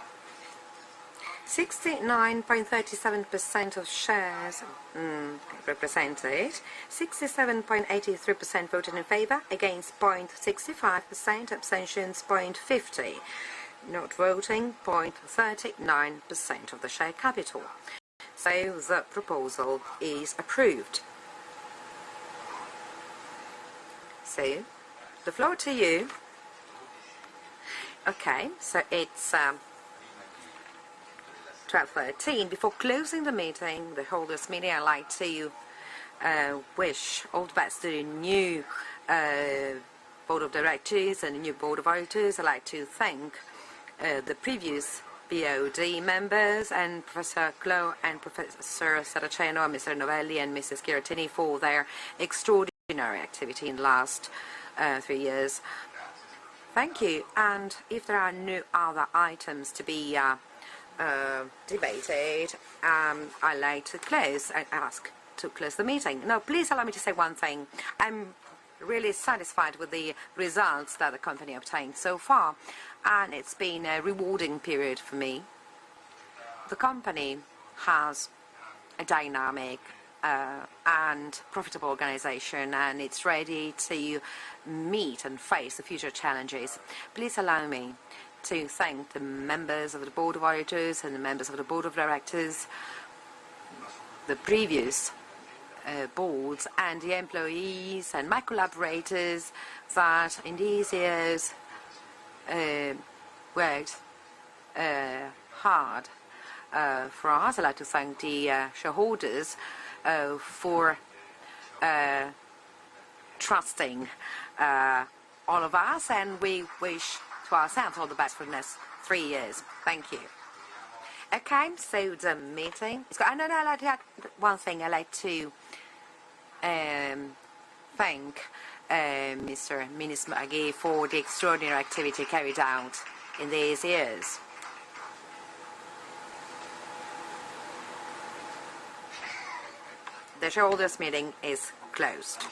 69.37% of shares represented, 67.83% voted in favour, against 0.65%, abstentions 0.50%, not voting 0.39% of the share capital. So the proposal is approved. So, the floor to you. Okay, so it's 12:13. Before closing the meeting, the holders meeting, I'd like to wish all the best to the new Board of Directors and the new Board of Auditors. I'd like to thank the previous BOD members and Professor Clo and Professor Saraceno, Mr. Novelli and Mrs. Girattini for their extraordinary activity in the last 3 years. Thank you. And if there are no other items to be debated, I'd like to close and ask to close the meeting. Now, please allow me to say one thing. I'm really satisfied with the results that the company obtained so far, and it's been a rewarding period for me. The company has a dynamic and profitable organization, and it's ready to meet and face the future challenges. Please allow me to thank the members of the Board of Auditors and the members of the Board of Directors, the previous boards, and the employees and my collaborators that in these years worked hard for us. I'd like to thank the shareholders for trusting all of us, and we wish to ourselves all the best for the next 3 years. Thank you. Okay, so the meeting is good. I'd like to add one thing. I'd like to thank Mr. Minismagi for the extraordinary activity carried out in these years. The shareholders meeting is closed.